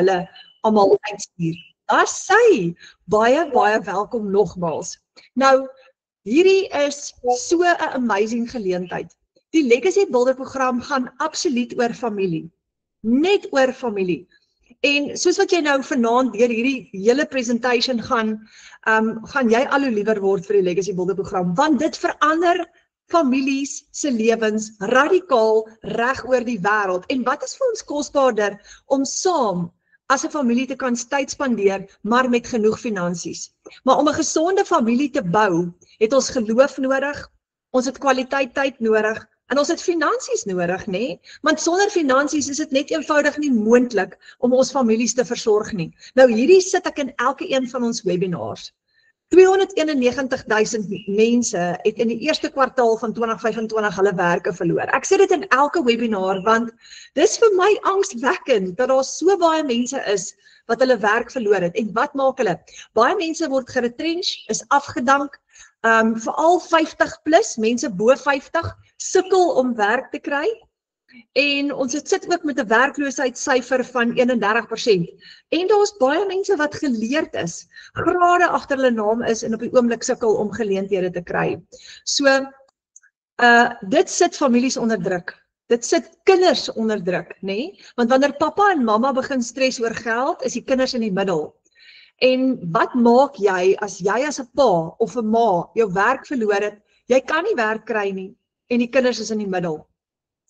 hulle almal uitstuur. Daar sy, baie welkom nogmaals. Nou, hierdie is so 'n amazing geleentheid. Die Legacy Builder program gaan absoluut oor familie. Net oor familie. En soos wat jy nou vanaand deur hierdie hele presentation gaan jy al hoe liewer word vir die Legacy Builder program, want dit verander families se lewens radikaal reg oor die wêreld. En wat is vir ons kosbaarder om saam as 'n familie te kan tyd spandeer, maar met genoeg finansies. Maar om 'n gesonde familie te bou, het ons geloof nodig, ons het kwaliteit tyd nodig, en ons het finansies nodig, nê? Want sonder finansies is dit net eenvoudig nie moontlik om ons families te versorg nie. Nou hierdie sit ek in elke een van ons webinars. 291.000 mense het in die eerste kwartaal van 2025 hulle werke verloor. Ek sê dit in elke webinar, want dis vir my angswekkend dat daar so baie mense is wat hulle werk verloor het. En wat maak hulle? Baie mense word geretrench, is afgedank, veral 50 plus, mense bo 50, sukkel om werk te kry. En ons sit ook met 'n werkloosheidssyfer van 31%. En daar's baie mense wat geleerd is, grade agter hulle naam is en op die oomblik sukkel om geleenthede te kry. So, dit sit families onder druk. Dit sit kinders onder druk, nê? Want wanneer pappa en mamma begin stres oor geld, is die kinders in die middel. En wat maak jy as 'n pa of 'n ma jou werk verloor het, jy kan nie werk kry nie, en die kinders is in die middel.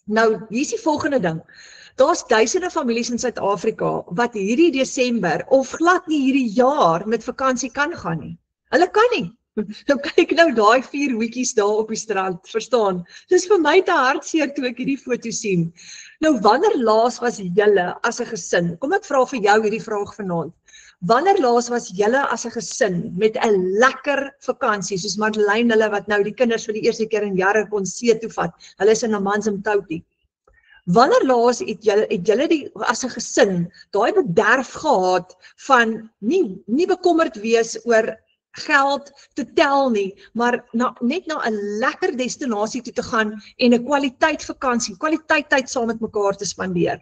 Nou, hier is die volgende ding. Daar's duisende families in Suid-Afrika wat hierdie Desember of glad nie hierdie jaar met vakansie kan gaan nie. Hulle kan nie. Nou kyk nou daai 4 weekies daar op die strand, verstaan? Dis vir my te hartseer toe ek hierdie foto sien. Nou, wanneer laas was julle as 'n gesin? Kom ek vra vir jou hierdie vraag vanaand. Wanneer laas was julle as 'n gesin met 'n lekker vakansie, soos Madeleine hulle wat nou die kinders vir die eerste keer in jare kon see toe vat, hulle is in Amanzimtoti. Wanneer laas het julle die as 'n gesin daai bederf gehad van nie bekommerd wees oor geld te tel nie, maar net na 'n lekker destinasie toe te gaan en 'n kwaliteit vakansie, kwaliteit tyd saam met mekaar te spandeer.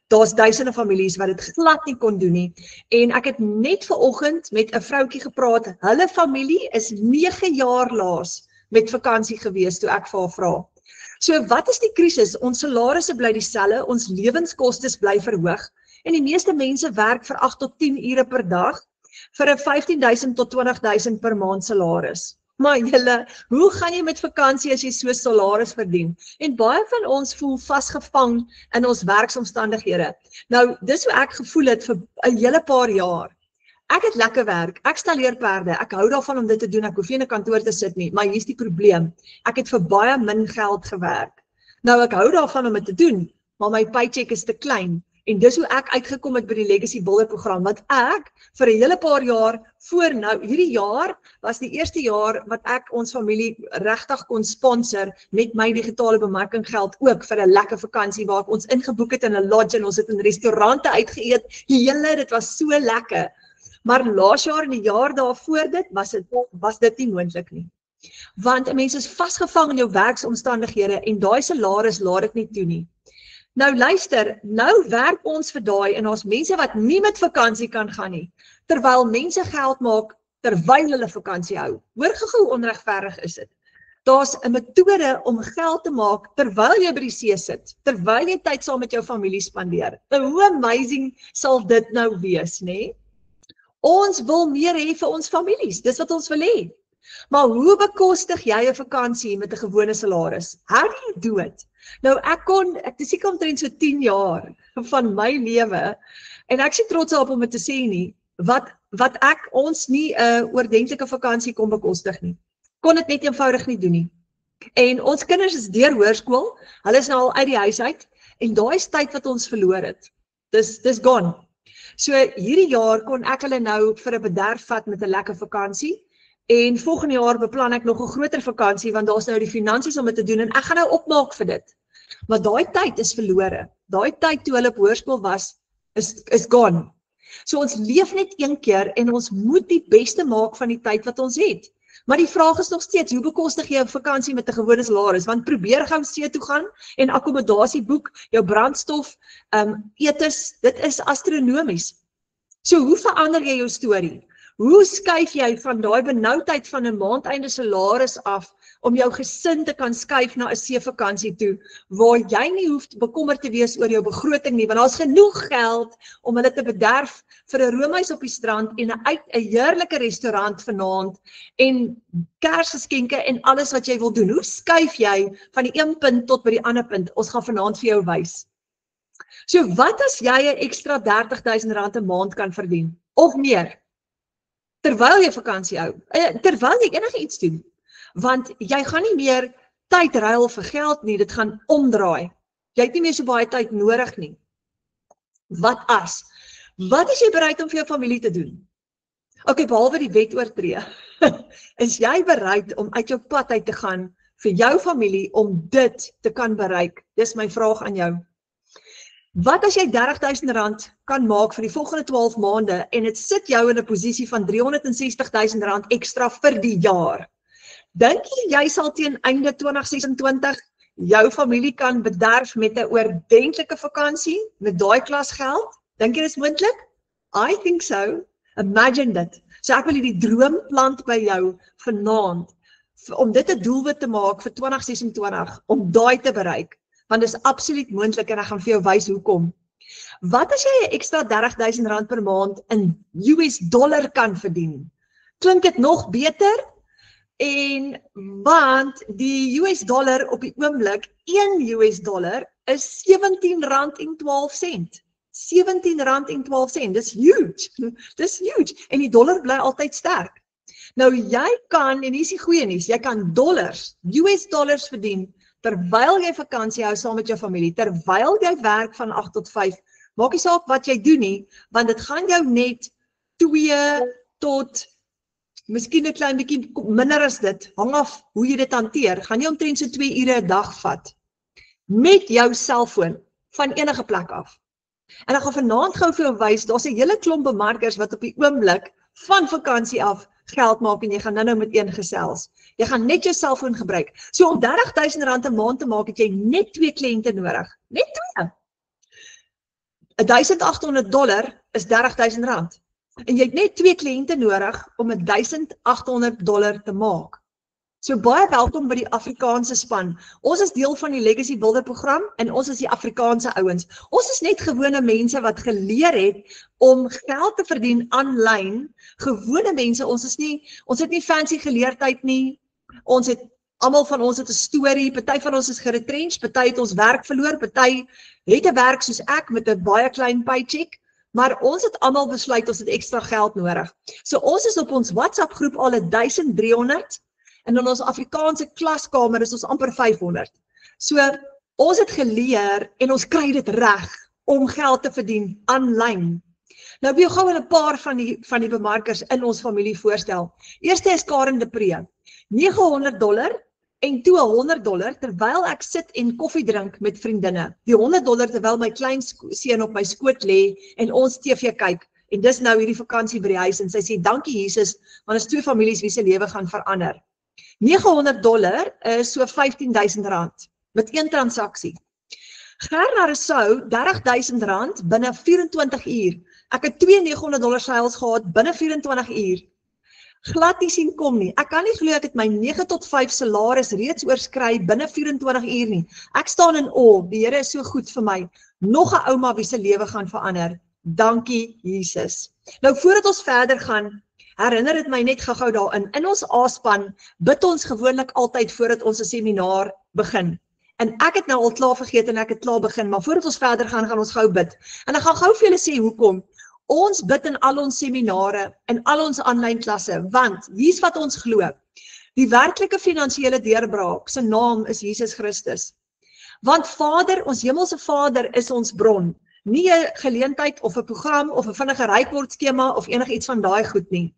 Daar's duisende families wat dit glad nie kon doen nie. En ek het net vanoggend met 'n vroutjie gepraat. Hulle familie is 9 jaar laas met vakansie gewees toe ek vir haar vra. So wat is die krisis? Ons salarisse bly dieselfde, ons lewenskostes bly verhoog en die meeste mense werk vir 8 tot 10 ure per dag vir 'n 15.000 tot 20.000 per maand salaris. Maar julle, hoe gaan jy met vakansie as jy so salaris verdien? En baie van ons voel vasgevang in ons werksomstandighede. Nou, dis hoe ek gevoel het vir 'n hele paar jaar. Ek het lekker werk, ek stalleer perde, ek hou daarvan om dit te doen, ek hoef nie in 'n kantoor te sit nie, maar hier's die probleem. Ek het vir baie min geld gewerk. Nou, ek hou daarvan om dit te doen, maar my paycheck is te klein. En dis hoe ek uitgekom het by die Legacy Builder program, want ek vir 'n hele paar jaar voor nou, hierdie jaar was die eerste jaar wat ek ons familie regtig kon sponsor met my digitale bemarking geld ook vir 'n lekker vakansie waar ek ons ingeboek het in 'n lodge en ons het in restaurante uitgeëet. Dit was so lekker. Maar laas jaar en die jaar daarvoor dit was dit nie moontlik nie. Want 'n mens is vasgevang in jou werksomstandighede en daai salaris laat dit nie toe nie. Nou luister, nou werk ons vir daai en ons mense wat nie met vakansie kan gaan nie, terwyl mense geld maak terwyl hulle vakansie hou. Hoor gou onregverdig is dit. Daar's 'n metode om geld te maak terwyl jy by die see sit, terwyl jy tyd saam met jou familie spandeer. Hoe amazing sal dit nou wees, nê? Ons wil meer hê vir ons families, dis wat ons wil hê. Maar hoe bekostig jy 'n vakansie met 'n gewone salaris? How do you do it? Nou ek is seker omtrent so 10 jaar van my lewe en ek is nie trots op om dit te sê nie, wat ons nie 'n oordentlike vakansie kon bekostig nie. Kon dit net eenvoudig nie doen nie. En ons kinders is deur hoërskool, hulle is nou al uit die huis uit en daai is tyd wat ons verloor het. Dis gone. So hierdie jaar kon ek hulle nou vir 'n bederf vat met 'n lekker vakansie. En volgende jaar beplan ek nog 'n groter vakansie want daar's nou die finansies om dit te doen en ek gaan nou opmaak vir dit. Maar daai tyd is verlore. Daai tyd toe hulle op hoërskool was is gone. So ons leef net een keer en ons moet die beste maak van die tyd wat ons het. Maar die vraag is nog steeds, hoe bekostig jy 'n vakansie met 'n gewone salaris? Want probeer gou see toe gaan en akkommodasie boek, jou brandstof, etes, dit is astronomies. So hoe verander jy jou storie? Hoe skuif jy van daai benoudheid van 'n maandeinde salaris af om jou gesin te kan skuif na 'n seevakansie toe, waar jy nie hoef bekommerd te wees oor jou begroting nie, want daar's genoeg geld om hulle te bederf vir 'n roomhuis op die strand en 'n heerlike restaurant vanaand en Kersgeskenke en alles wat jy wil doen. Hoe skuif jy van die een punt tot by die ander punt? Ons gaan vanaand vir jou wys. So wat as jy 'n ekstra R30,000 'n maand kan verdien? Of meer? Terwyl jy vakansie hou, terwyl jy enige iets doen, want jy gaan nie meer tyd ruil vir geld nie, dit gaan omdraai. Jy het nie meer so baie tyd nodig nie. Wat as? Wat is jy bereid om vir jou familie te doen? Okay, behalwe die wet oortree, is jy bereid om uit jou pad uit te gaan vir jou familie om dit te kan bereik? Dis my vraag aan jou. Wat as jy R30,000 kan maak vir die volgende 12 maande en dit sit jou in 'n posisie van R360,000 ekstra vir die jaar? Dink jy sal teen einde 2026 jou familie kan bederf met 'n oordentlike vakansie met daai klas geld? Dink jy dis moontlik? I think so. Imagine dit. So ek wil hierdie droom plant by jou vanaand om dit 'n doelwit te maak vir 2026 om daai te bereik. Want dit is absoluut moontlik en ek gaan vir jou wys hoekom. Wat as jy 'n ekstra R30,000 per maand in US dollar kan verdien? Klink dit nog beter? En want die US dollar op die oomblik, 1 US dollar is R17,12. R17,12, dis huge. Dis huge. En die dollar bly altyd sterk. Nou jy kan, en hier is die goeie nuus, jy kan dollars, US dollars verdien terwyl jy vakansie hou saam met jou familie, terwyl jy werk van 8 tot 5, maak nie saak wat jy doen nie, want dit gaan jou net 2 tot, miskien 'n klein bietjie minder as dit, hang af hoe jy dit hanteer, gaan jy omtrent so 2 ure 'n dag vat, met jou selfoon, van enige plek af. En ek gaan vanaand gou vir jou wys, daar's 'n hele klomp bemarkers wat op die oomblik van vakansie af geld maak en jy gaan nou met een gesels. Jy gaan net jou selfoon gebruik. So om R30,000 'n maand te maak, het jy net 2 kliënte nodig. Net 2. $1,800 is R30,000. En jy het net 2 kliënte nodig om $1,800 te maak. So baie welkom by die Afrikaanse span. Ons is deel van die Legacy Builder program en ons is die Afrikaanse ouens. Ons is net gewone mense wat geleer het om geld te verdien aanlyn. Gewone mense, ons het nie fancy geleerdheid nie. Almal van ons het 'n storie, party van ons is geretrench, party het ons werk verloor, party het 'n werk soos ek met 'n baie klein paycheck, maar ons het almal besluit ons het ekstra geld nodig. So ons is op ons WhatsApp groep al 1300 en in ons Afrikaanse klaskamer is ons amper 500. So ons het geleer en ons kry dit reg om geld te verdien aanlyn. Nou wil ek gou 'n paar van die bemarkers in ons familie voorstel. Eerste is Karen de Pre, $900 en toe $100 terwyl ek sit en koffie drink met vriendinne. Die $100 terwyl my klein seun op my skoot lê en ons TV kyk. En dis nou hierdie vakansie by die huis en sy sê dankie Jesus, want is 2 families wie se lewe gaan verander. $900 is so R15,000 met 1 transaksie. Gerna Rousseau, R30,000 binne 24 uur. Ek het 2 $900 sales gehad binne 24 uur. Glad nie sien kom nie. Ek kan nie glo ek het my 9 tot 5 salaris reeds oorskry binne 24 uur nie. Ek staan in awe. Die Here is so goed vir my. Nog 'n ouma wie se lewe gaan verander. Dankie Jesus. Nou voordat ons verder gaan, herinner dit my net gou-gou daarin. In ons A-span bid ons gewoonlik altyd voordat ons 'n seminar begin. En ek het nou al klaar vergeet en ek het klaar begin, maar voordat ons verder gaan ons gou bid. En ek gaan gou vir julle sê hoekom. Ons bid in al ons seminare, in al ons aanlyn klasse, want hier's wat ons glo. Die werklike finansiële deurbraak, sy naam is Jesus Christus. Want Vader, ons hemelse Vader is ons bron. Nie 'n geleentheid of 'n program of 'n vinnige rykword skema of enigiets van daai goed nie.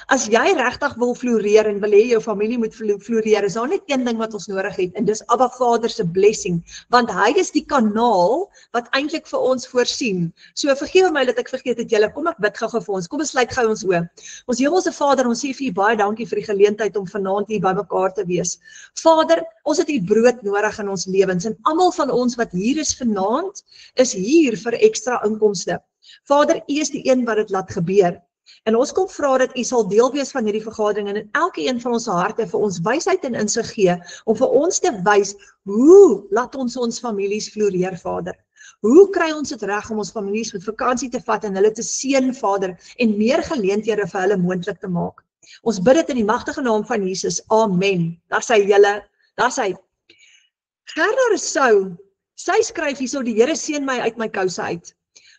As jy regtig wil floreer en wil hê jou familie moet floreer, is daar net een ding wat ons nodig het en dis Abba Vader se blessing, want hy is die kanaal wat eintlik vir ons voorsien. So vergewe my dat ek vergeet het julle, kom ek bid gou vir ons. Kom ons sluit gou ons oë. Ons Hemelse Vader, ons sê vir U baie dankie vir die geleentheid om vanaand hier by mekaar te wees. Vader, ons het U brood nodig in ons lewens en almal van ons wat hier is vanaand is hier vir ekstra inkomste. Vader, U is die een wat dit laat gebeur. En ons kom vra dat U sal deel wees van hierdie vergadering en in elke een van ons harte vir ons wysheid en insig gee om vir ons te wys hoe laat ons families floreer, Vader. Hoe kry ons dit reg om ons families met vakansie te vat en hulle te seën, Vader, en meer geleenthede vir hulle moontlik te maak. Ons bid dit in die magtige naam van Jesus. Amen. Daar sê julle, daar sê Gerda Rousseau, sy skryf hierso, die Here seën my uit my kouse uit.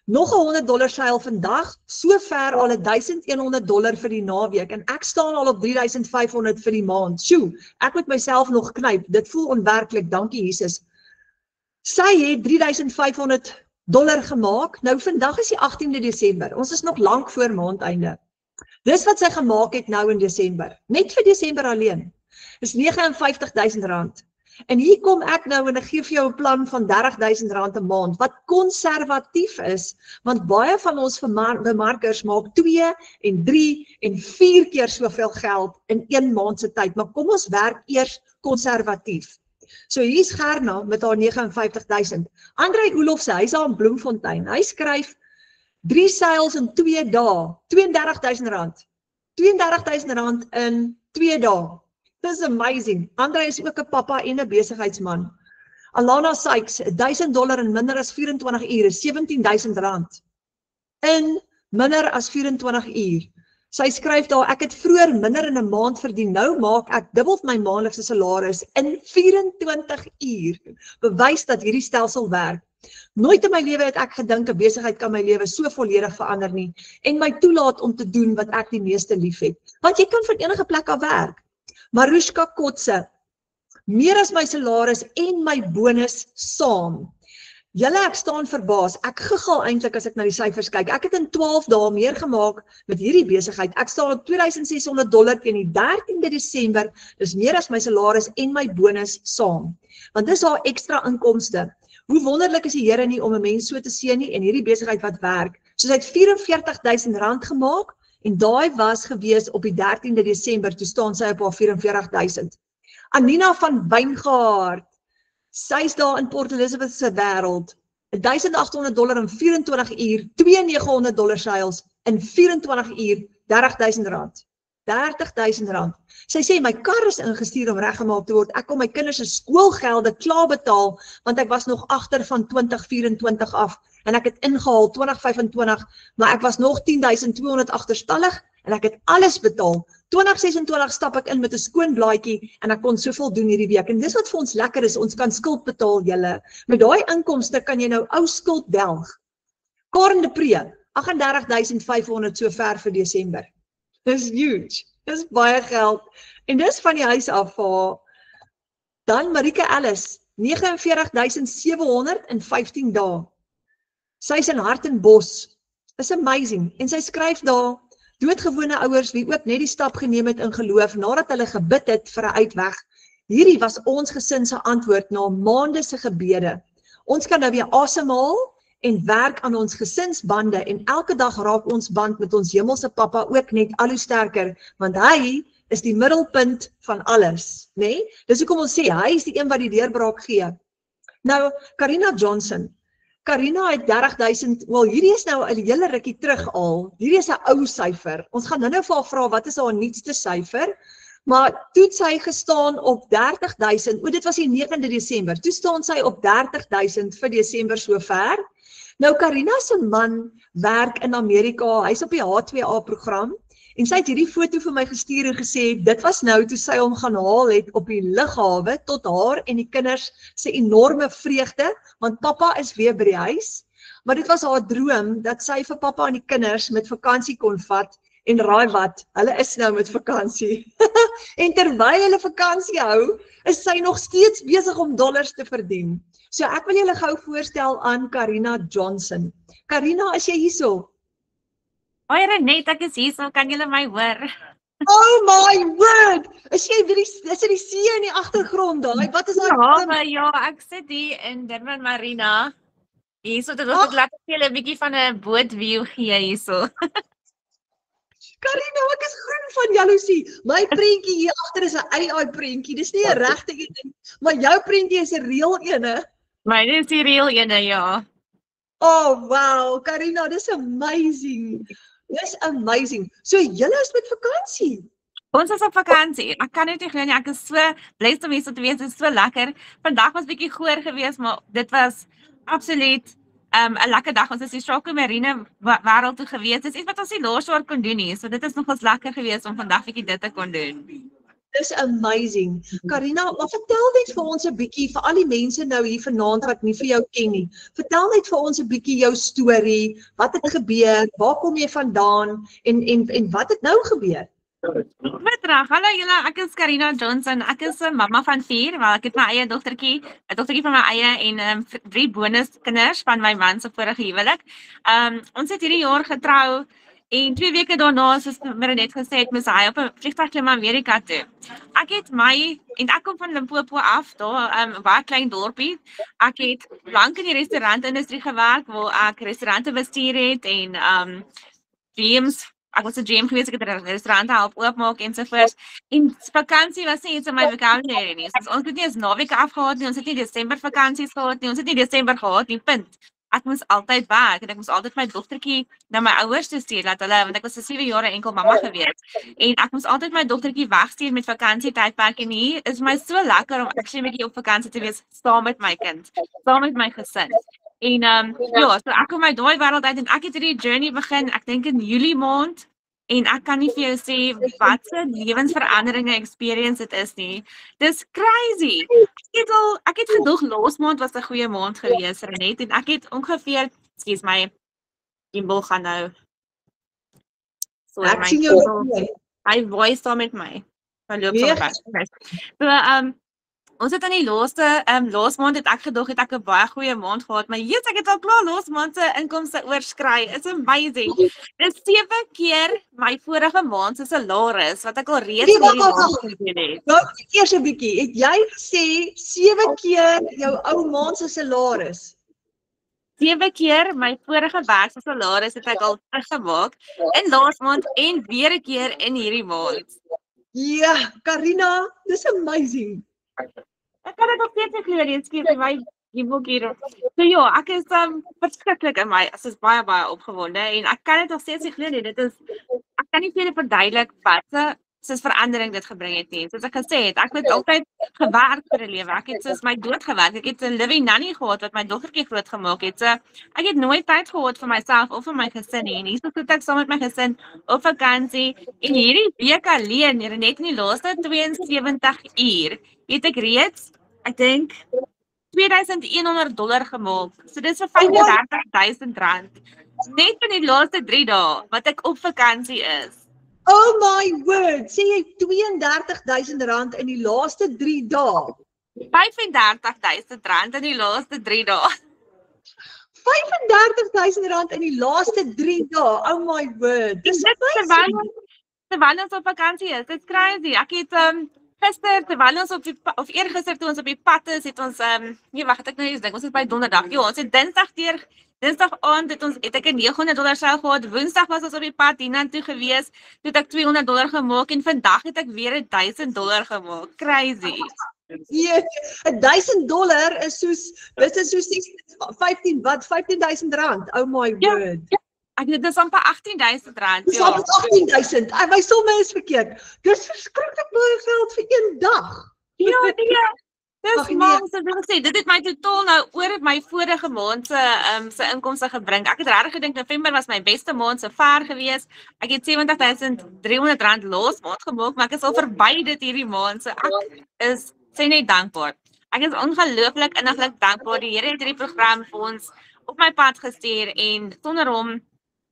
Nog $100 seil vandag, so ver al $1,100 vir die naweek en ek staan al op 3,500 vir die maand. Sjoe, ek moet myself nog knyp, dit voel onwerklik, dankie Jesus. Sy het $3,500 gemaak, nou vandag is die 18de Desember, ons is nog lank voor maandeinde. Dis wat sy gemaak het nou in Desember, net vir Desember alleen, is R59,000. En hier kom ek nou en ek gee vir jou 'n plan van R30,000 'n maand, wat konservatief is, want baie van ons bemarkers maak 2 en 3 en 4 keer soveel geld in 1 maand se tyd, maar kom ons werk eers konservatief. So hier's Gerna met haar 59,000. Andrei Olofse, hy's daar in Bloemfontein, hy skryf 3 seils in 2 dae, R32,000. R32,000 in 2 dae. This is amazing. Andrei is ook 'n papa en 'n besigheidsman. Alana Sykes, $1,000 in minder as 24 uur is R17,000. In minder as 24 uur. Sy skryf daar, ek het vroeër minder in 'n maand verdien, nou maak ek dubbel my maandelikse salaris in 24 uur. Bewys dat hierdie stelsel werk. Nooit in my lewe het ek gedink 'n besigheid kan my lewe so volledig verander nie en my toelaat om te doen wat ek die meeste liefhet. Want jy kan van enige plek af werk. Marushka Kotse, meer as my salaris en my bonus saam. Julle, ek staan verbaas, ek giggel eintlik as ek na die syfers kyk. Ek het in 12 dae meer gemaak met hierdie besigheid. Ek staan op $2,600 teen die 13de Desember, dis meer as my salaris en my bonus saam. Want dis haar ekstra inkomste. Hoe wonderlik is die Here nie om 'n mens so te seën nie en hierdie besigheid wat werk. So sy het R44,000 gemaak, en daai was gewees op die 13de Desember, toe staan sy op haar 44,000. Anina van Wyngaard, sy is daar in Port Elizabeth se wêreld, $1,800 in 24 uur, $2,900 seils in 24 uur, R30,000. R30,000. Sy sê, my kar is ingestuur om reggemaak te word, ek kon my kinders se skoolgelde klaar betaal, want ek was nog agter van 2024 af, en ek het ingehaal 2025, maar ek was nog 10,200 agterstallig, en ek het alles betaal. 2026 stap ek in met 'n skoon blaadjie, en ek kon soveel doen hierdie week, en dis wat vir ons lekker is, ons kan skuld betaal, julle. Met daai inkomste kan jy nou ou skuld delg. Karen de Pre, 38,500 so ver vir Desember. Dis huge, dis baie geld, en dis van die huis af vir dan Marike Ellis, 49,700 in 15 dae. Sy is in Hartenbos, is amazing, en sy skryf daar, doodgewone ouers wie ook net die stap geneem het in geloof, nadat hulle gebid het vir 'n uitweg. Hierdie was ons gesin se antwoord na maande se gebede. Ons kan nou weer asemhaal en werk aan ons gesinsbande, en elke dag raak ons band met ons hemelse Papa ook net al hoe sterker, want hy is die middelpunt van alles, nee? Dis hoekom ons sê, hy is die een wat die deurbraak gee. Nou, Karina Johnson, Karina het 30,000, wel hierdie is nou 'n hele rukkie terug al, hierdie is 'n ou syfer, ons gaan nou vir haar vra, wat is haar nuutste syfer, maar toe het sy gestaan op 30,000, dit was die 9de Desember, toe staan sy op 30,000 vir Desember sover. Nou Karina se man werk in Amerika, hy's op die H2A program, en sy het hierdie foto vir my gestuur en gesê, dit was nou toe sy hom gaan haal het op die lughawe, tot haar en die kinders se enorme vreugde, want pappa is weer by die huis, maar dit was haar droom, dat sy vir pappa en die kinders met vakansie kon vat, en raai wat, hulle is nou met vakansie, en terwyl hulle vakansie hou, is sy nog steeds besig om dollars te verdien. So ek wil julle gou voorstel aan Karina Johnson. Karina, is jy hierso? Hoi Renet, ek is hier, so kan julle my hoor? Oh my word! Is dit die see in die agtergrond daai? Wat is daai? Ja, maar ja, ek sit hier in Durban Marina. Hierso dit Ag, laat ek julle 'n bietjie van 'n bootview gee hierso. Karina, ek is groen van jaloesie. My prentjie hier agter is 'n AI prentjie. Dis nie 'n regte een nie, maar jou prentjie is 'n reël een. Myne is die reël ene, ja. Oh wow, Karina, dis amazing. Dis amazing. So julle is met vakansie. Ons is op vakansie. Ek kan net nie glo nie, ek is so blessed om hier so te wees. Dit is so lekker. Vandag was bietjie goor geweest, maar dit was absoluut 'n lekker dag. Ons is die Shaku Marine wêreld toe gewees. Dis iets wat ons nie laas jaar kon doen nie. So dit is nogals lekker geweest om vandag bietjie dit te kon doen. Dis amazing. Karina, maar vertel net vir ons 'n bietjie vir al die mense nou hier vanaand wat nie vir jou ken nie. Vertel net vir ons 'n bietjie jou storie. Wat het gebeur? Waar kom jy vandaan en wat het nou gebeur? Middag, hallo julle, ek is Karina Johnson. Ek is 'n mamma van 4, wel ek het my eie dogtertjie, 'n dogtertjie van my eie en 3 bonuskinders van my man se vorige huwelik. Ons het hierdie jaar getrou en 2 weke daarna, soos net gesê het, moes hy op 'n vliegtuig klim Amerika toe. Ek kom van Limpopo af, daar 'n baie klein dorpie. Ek het lank in die restaurantindustrie gewerk waar ek restaurante bestuur het en ek was 'n GM gewees, ek het restaurante help oopmaak ensovoorts. En vakansie was nie iets in my vocabulary nie. So, ons het nie eens naweke afgehad nie, ons het nie Desember vakansies gehad nie, ons het nie Desember gehad nie, punt. Ek moes altyd werk en ek moes altyd my dogtertjie na my ouers toe stuur, want ek was vir 7 jaar 'n enkel mamma gewees. En ek moes altyd my dogtertjie wegstuur met vakansietydperk en hier is my so lekker om actually 'n bietjie op vakansie te wees saam met my kind, saam met my gesin. En ja, so ek kom uit daai wêreld uit en ek het hierdie journey begin, ek dink in Julie maand. En ek kan nie vir jou sê wat 'n lewensveranderinge experience dit is nie. Dis crazy. Ek het gedog laas maand was 'n goeie maand gewees, Renet, en ek het ongeveer, ekskuus my gimbal gaan nou. Sorry, Ek sien jou. Hy voice saam met my. Hy loop saam met my. So ons het in die laas maand het ek gedog het ek 'n baie goeie maand gehad, maar ek het al klaar laas maand se inkomste oorskry. It's amazing. Dis 7 keer my vorige maand se salaris wat ek al reeds in hierdie maand gedoen het. Nou, eers 'n bietjie. Het jy gesê 7 keer jou ou maand se salaris? 7 keer my vorige werk se salaris het ek al teruggemaak in laas maand en weer 'n keer in hierdie maand. Ja, Karina, dis amazing. Ek kan dit nog steeds nie glo nie, ekskuus my gimbal hier. So ja, ek is verskriklik in my, is baie opgewonde en ek kan dit nog steeds nie glo nie. Dit is ek kan nie vir julle verduidelik wat soos verandering dit gebring het nie. Soos ek gesê het, ek het altyd gewerk vir 'n lewe. Ek het soos my dood gewerk. Ek het 'n living nanny gehad wat my dogtertjie grootgemaak het. So ek het nooit tyd gehad vir myself of vir my gesin nie. En hier sit ek saam met my gesin op vakansie en hierdie week alleen, net in die laaste 72 uur, het ek reeds, ek dink $2,100 gemaak. So dis vir R35,000 net in die laaste 3 dae wat ek op vakansie is. Oh my word, sê jy R32,000 in die laaste 3 dae? R35,000 in die laaste 3 dae. R35,000 in die laaste 3 dae. Oh my word. Dis terwyl ons op vakansie is. Dit's crazy. Ek het gister terwyl ons eergister toe ons op die pad is, het ons nee wag, ek nou eens dink, ons is by Donderdag. Ja, ons het Dinsdag aand het ek 'n $900 seil gehad. Woensdag was ons op die pad hiernatoe gewees. Toe het ek $200 gemaak en vandag het ek weer $1,000 gemaak. Crazy. Ja, $1,000 is soos dit is soos R15,000. Oh my word. Ja, dit is amper R18,000. Dis amper R18,000. My somme is verkeerd. Dis verskriklik baie geld vir een dag. Ja, nee. Dis mans, dit het my totaal nou oor my vorige maand se inkomste gebring. Ek het regtig gedink November was my beste maand so ver gewees. Ek het R70,300 laas maand gemaak, maar ek is al verby dit hierdie maand. So ek is net dankbaar. Ek is ongelooflik inniglik dankbaar. Die Here het hierdie program vir ons op my pad gestuur en sonder hom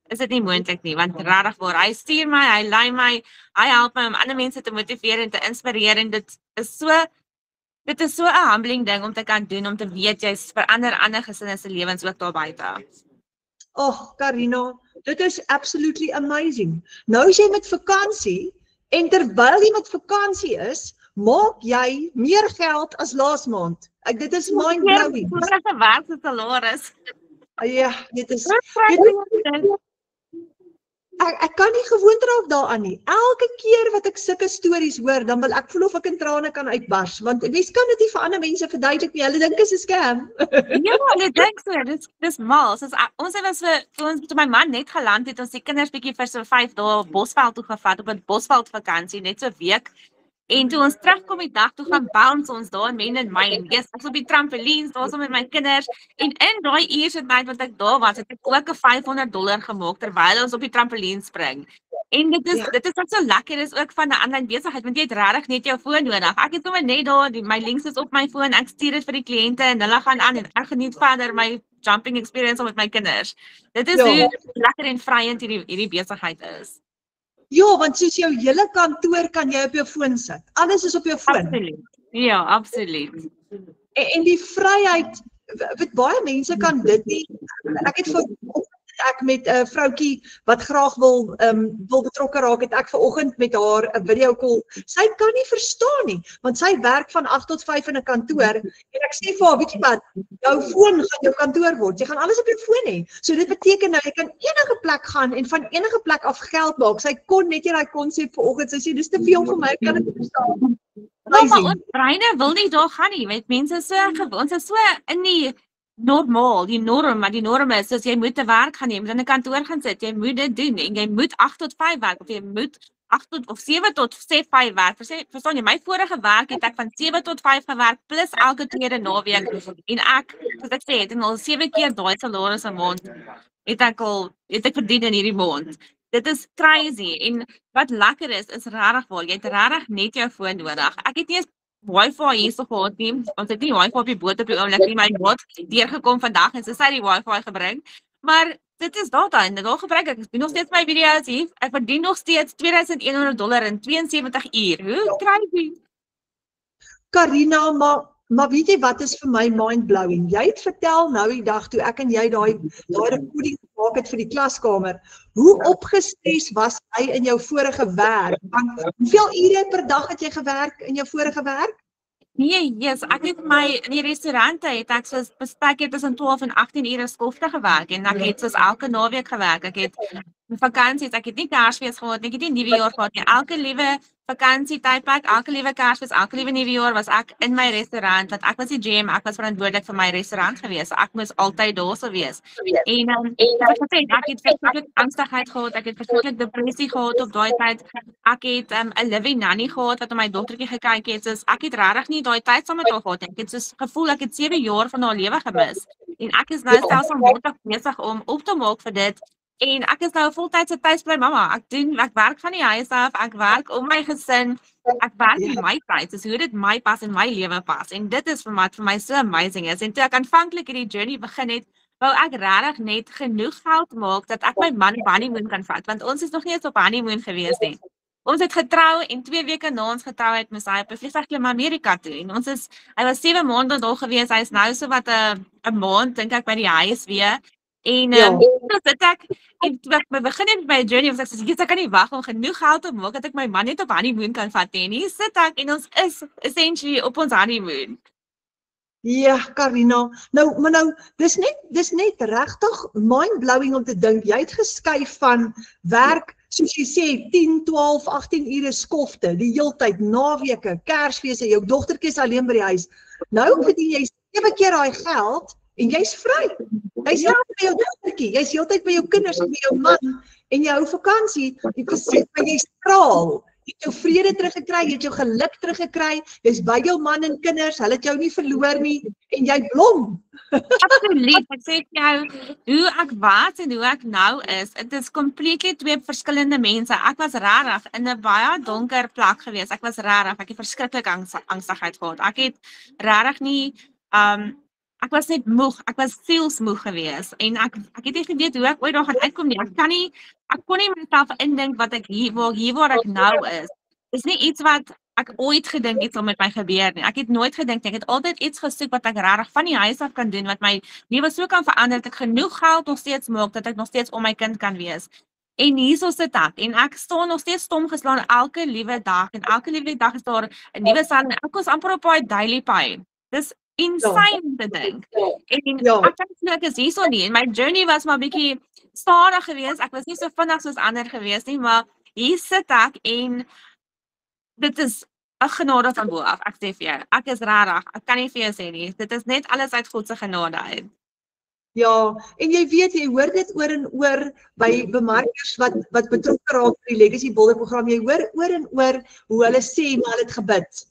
is dit nie moontlik nie, want regtig waar, hy stuur my, hy lei my, hy help my om ander mense te motiveer en te inspireer en dit is so 'n humbling ding om te kan doen, om te weet jy verander ander gesinne se lewens ook daar buite. Karina, dit is absolutely amazing. Nou is jy met vakansie en terwyl jy met vakansie is, maak jy meer geld as laas maand. Dit is mind-blowing. Vorige werk se salaris. Ja, dit is ek kan nie gewoond raak daaraan nie. Elke keer wat ek sulke stories hoor, dan wil ek voel of ek in trane kan uitbars, want mens kan dit nie vir ander mense verduidelik nie. Hulle dink dit is 'n scam. Ja, hulle dink so, dis mal. Soos ons was vir ons toe my man net geland het, ons die kinders bietjie vir so 5 dae Bosveld toe gevat op 'n Bosveld vakansie, net so 'n week. En toe ons terugkom die dag toe gaan bounce ons daar in Men and Mine. Yes, ek was op die trampolines, daar was met my kinders en in daai uur se tyd wat ek daar was, het ek ook 'n $500 gemaak terwyl ons op die trampolien spring. En dit is wat so lekker is ook van 'n aanlyn besigheid, want jy het regtig net jou foon nodig. Ek het sommer net daar my links is op my foon, ek stuur dit vir die kliënte en hulle gaan aan en ek geniet verder my jumping experience met my kinders. Dit is hoe lekker en vryend hierdie besigheid is. Ja, want soos jou hele kantoor kan jy op jou foon sit. Alles is op jou foon. Absoluut. Ja, absoluut. En die vryheid, weet baie mense kan dit nie. Ek het ek met 'n vroutjie wat graag wil betrokke raak, het ek vanoggend met haar 'n video call. Sy kan nie verstaan nie, want sy werk van 8 tot 5 in 'n kantoor en ek sê vir haar, weet jy wat, jou foon gaan jou kantoor word. Jy gaan alles op jou foon hê. So dit beteken nou jy kan enige plek gaan en van enige plek af geld maak. Sy kon net nie daai konsep vanoggend. Sy sê dis te veel vir my, ek kan dit nie verstaan. Maar ons breine wil nie daar gaan nie, weet mense ons is so in die normaal, die norm is, soos jy moet te werk gaan, jy moet in 'n kantoor gaan sit, jy moet dit doen, en jy moet 8 tot 5 werk, of jy moet 8 tot, of 7 tot 5 werk, verstaan jy, my vorige werk het ek van 7 tot 5 gewerk, plus elke tweede naweek, en ek, soos ek sê, het al 7 keer daai salaris 'n maand, het ek verdien in hierdie maand. Dit is crazy, en wat lekker is regtig waar, jy het regtig net jou foon nodig. Ek het nie eens Wi-Fi hier so gehad nie, ons het nie Wi-Fi op die boot op die oomblik nie, my maat het deurgekom vandag en sy die Wi-Fi gebring, maar dit is data en dit gebruik ek doen nog steeds my video's hier, ek verdien nog steeds $2,100 in 72 uur, hoe crazy. Karina, maar weet jy wat is vir my mind-blowing? Jy het vertel nou die dag toe ek en jy daai recording gemaak het vir die klaskamer, hoe opgestres was jy in jou vorige werk? Want hoeveel ure per dag het jy gewerk in jou vorige werk? Nee, yes, ek het in die restaurante het ek soos bespreek tussen 12 en 18 ure skofte gewerk en ek het soos elke naweek gewerk. Ek het vakansies, ek het nie Kersfees gehad, ek het nie Nuwejaar gehad nie. Elke liewe vakansietydperk, elke liewe Kersfees, elke liewe Nuwejaar was ek in my restaurant, want ek was die GM, ek was verantwoordelik vir my restaurant gewees. Ek moes altyd daar sou wees. En ek het verskriklik angstigheid gehad, ek het verskriklik depressie gehad op daai tyd. Ek het 'n living nanny gehad wat op my dogtertjie gekyk het. So ek het regtig nie daai tyd saam met haar gehad nie. Ek het soos gevoel ek het 7 jaar van haar lewe gemis. En ek is nou stelselmatig besig om op te maak vir dit. En ek is nou 'n voltydse tuisbly mamma. Ek werk van die huis af, ek werk om my gesin, ek werk in my tyd, soos hoe dit my pas en my lewe pas. En dit is vir my so amazing is. En toe ek aanvanklik hierdie journey begin het, wou ek regtig net genoeg geld maak dat ek my man op honeymoon kan vat, want ons is nog nie eens op honeymoon gewees nie. Ons het getrou en 2 weke na ons getrou het, moes hy op 'n vliegtuig klim Amerika toe. En hy was 7 maande daar gewees. Hy is nou so wat 'n maand dink ek by die huis weer. En sit ek en toe ek begin het met my journey, was ek sê ek kan nie wag om genoeg geld te maak dat ek my man net op honeymoon kan vat nie. En hier sit ek en ons is essentially op ons honeymoon. Ja, Karina. Maar nou, dis net regtig mind-blowing om te dink jy het geskuif van werk, soos jy sê, 10, 12, 18 ure skofte, die heeltyd, naweke, Kersfeeste, jou dogtertjie is alleen by die huis. Nou verdien jy 7 keer daai geld en jy's vry. Jy's heeltyd by jou dogtertjie, jy's heeltyd by jou kinders en by jou man en jy hou vakansie, jy straal. Jy het jou vrede teruggekry, jy het jou geluk teruggekry, jy's by jou man en kinders, hulle het jou nie verloor nie en jy blom. Absoluut, ek sê jou, hoe ek was en hoe ek nou is, dit is completely 2 verskillende mense. Ek was regtig in 'n baie donker plek gewees. Ek het verskriklik angstigheid gehad. Ek het regtig nie, ek was net moeg, ek was sielsmoeg gewees en ek het nie geweet hoe ek ooit daar gaan uitkom nie. Ek kon nie myself indink wat ek waar ek nou is. Dis nie iets wat ek ooit gedink iets sal met my gebeur nie. Ek het nooit gedink nie. Ek het altyd iets gesoek wat ek regtig van die huis af kan doen, wat my lewe so kan verander, dat ek genoeg geld nog steeds maak, dat ek nog steeds om my kind kan wees. En hierso sit ek, en ek staan nog steeds stom geslaan elke liewe dag, en elke liewe dag is daar 'n nuwe sal, en ek was amper op daai daily pay. Dis insane te dink. En Ja. ek dink ek is hierso nie, en my journey was maar bietjie stadig geweest, ek was nie so vinnig soos ander geweest nie, maar hier sit ek, en dit is 'n genade van bo af, ek sê vir jou. Ek is regtig, ek kan nie vir jou sê nie. Dit is net alles uit God se genade uit. Ja, en jy weet, jy hoor dit oor en oor by bemarkers wat betrokke raak by die Legacy Builder program. Jy hoor oor en oor hoe hulle sê, maar hulle het gebid.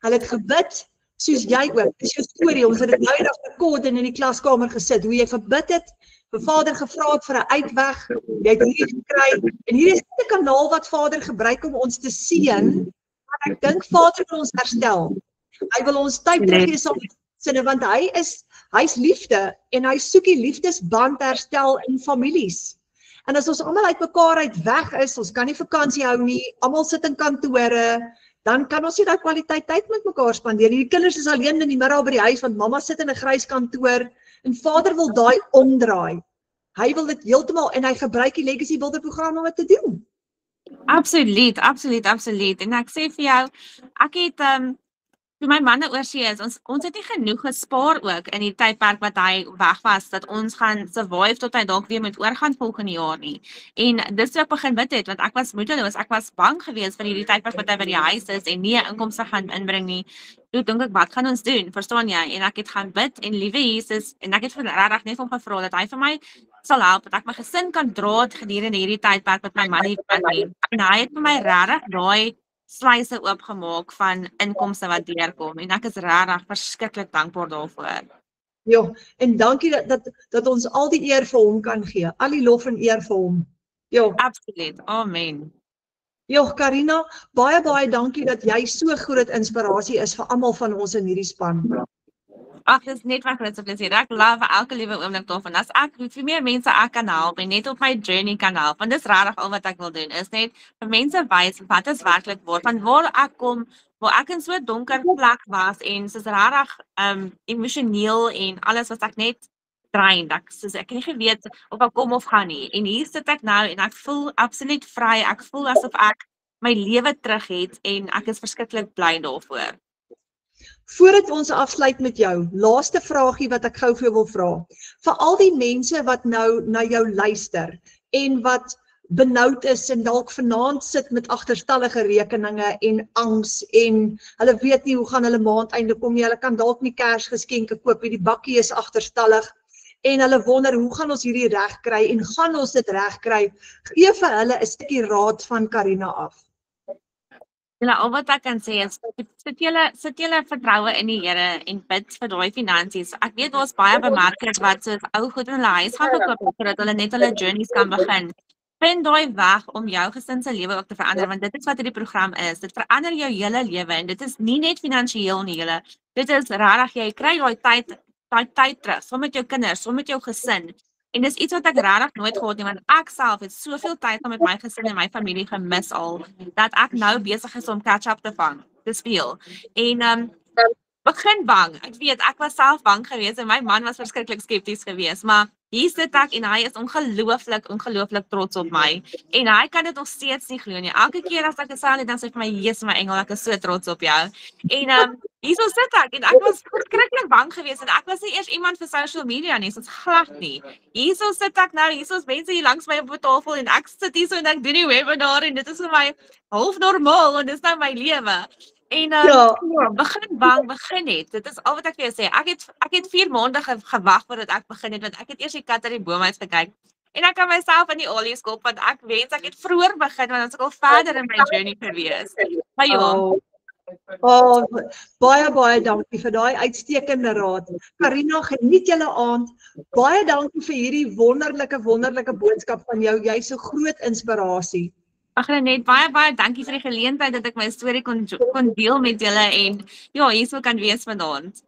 Hulle het gebid, soos jy ook. Dis jou storie, ons het dit nou eendag rekord en in die klaskamer gesit, hoe jy gebid het, vir Vader gevra het vir 'n uitweg, jy het hierdie gekry, en hier is 'n kanaal wat Vader gebruik om ons te seën. Ek dink Vader wil ons herstel. Hy wil ons tyd teruggee saam met sinne, want hy's liefde en hy soek die liefdesband herstel in families. En as ons almal uit mekaar uit weg is, ons kan nie vakansie hou nie, almal sit in kantore, dan kan ons nie daai kwaliteit tyd met mekaar spandeer nie. Die kinders is alleen in die middag by die huis, want mamma sit in 'n grys kantoor, en Vader wil daai omdraai. Hy wil dit heeltemal, en hy gebruik die Legacy Builder program om dit te doen. Absoluut, absoluut, absoluut. En ek sê vir jou, ek het toe my man oorsee is, ons het nie genoeg gespaar ook in die tydperk wat hy weg was, dat ons gaan survive tot hy dalk weer moet oorgaan volgende jaar nie. En dis toe ek begin bid het, want ek was moedeloos, ek was bang geweest vir hierdie tydperk wat hy by die huis is en nie 'n inkomste gaan inbring nie. Toe dink ek, wat gaan ons doen? Verstaan jy? En ek het gaan bid, en liewe Jesus, en ek het regtig net van gevra dat hy vir my sal help, dat ek my gesin kan dra gedurende hierdie tydperk wat my man nie kan nie. En hy het vir my regtig daai sluise oopgemaak van inkomste wat deurkom, en ek is regtig verskriklik dankbaar daarvoor. Ja, en dankie dat ons al die eer vir hom kan gee, al die lof en eer vir hom. Ja. Absoluut, amen. Ja, Karina, baie dankie dat jy so groot inspirasie is vir almal van ons in hierdie span. Ag, dis net my grootste plesier. Ek love elke liewe oomblik daarvan. As ek vir meer mense ek kan help en net op my journey kan help, want dis regtig al wat ek wil doen, is net vir mense wys wat is werklik van waar ek kom, waar ek in so 'n donker plek was, en soos regtig emosioneel en alles wat ek net drain, soos ek nie geweet of ek kom of gaan nie. En hier sit ek nou en ek voel absoluut vry. Ek voel asof ek my lewe terug het, en ek is verskriklik bly daarvoor. Voordat ons afsluit met jou, laaste vraagie wat ek gou vir jou wil vra. Vir al die mense wat nou na jou luister en wat benoud is en dalk vanaand sit met agterstallige rekeninge en angs, en hulle weet nie hoe gaan hulle maand einde kom nie, hulle kan dalk nie Kersgeskenke koop nie, die bakkie is agterstallig, en hulle wonder hoe gaan ons hierdie reg kry en gaan ons dit reg kry? Gee vir hulle 'n stukkie raad van Karina af. Al wat ek kan sê is, sit julle vertroue in die Here en bid vir daai finansies. Ek weet daar's baie bemarkers wat soos ou goed in hulle huis gaan verkoop sodat hulle net hulle journeys kan begin. Vind daai weg om jou gesin se lewe ook te verander, want dit is wat hierdie program is. Dit verander jou hele lewe, en dit is nie net finansiëel nie, julle. Dit is regtig, jy kry daai tyd terug, saam met jou kinders, saam met jou gesin. En dis iets wat ek regtig nooit gehad nie, want ek self het soveel tyd met my gesin en my familie gemis al, dat ek nou besig is om catch-up te vang. Dis veel. En begin bang. Ek weet, ek was self bang geweest en my man was verskriklik skepties geweest, maar hier sit ek en hy is ongelooflik trots op my. En hy kan dit nog steeds nie glo nie. Elke keer as ek gesê het, dan sê hy vir my, "Jesus my engel, ek is so trots op jou." En hierso sit ek en ek was verskriklik bang geweest en ek was nie eers iemand vir social media nie, soos glad nie. Hierso sit ek nou, hierso is mense hier langs my op die tafel en ek sit hierso en ek doen die webinar en dit is vir my half normaal en dis nou my lewe. En begin bang, begin net. Dit is al wat ek vir jou sê. Ek het 4 maande gewag voordat ek begin het, want ek het eers die kat uit die boom uit gekyk. En ek kan myself in die olies kop, want ek wens ek het vroeër begin, want ons het al verder in my journey gewees. Maar ja. Baie dankie vir daai uitstekende raad. Karina, geniet julle aand. Baie dankie vir hierdie wonderlike boodskap van jou. Jy's 'n groot inspirasie. Ag net baie dankie vir die geleentheid dat ek my storie kon deel met julle en ja, hierso kan wees vanaand.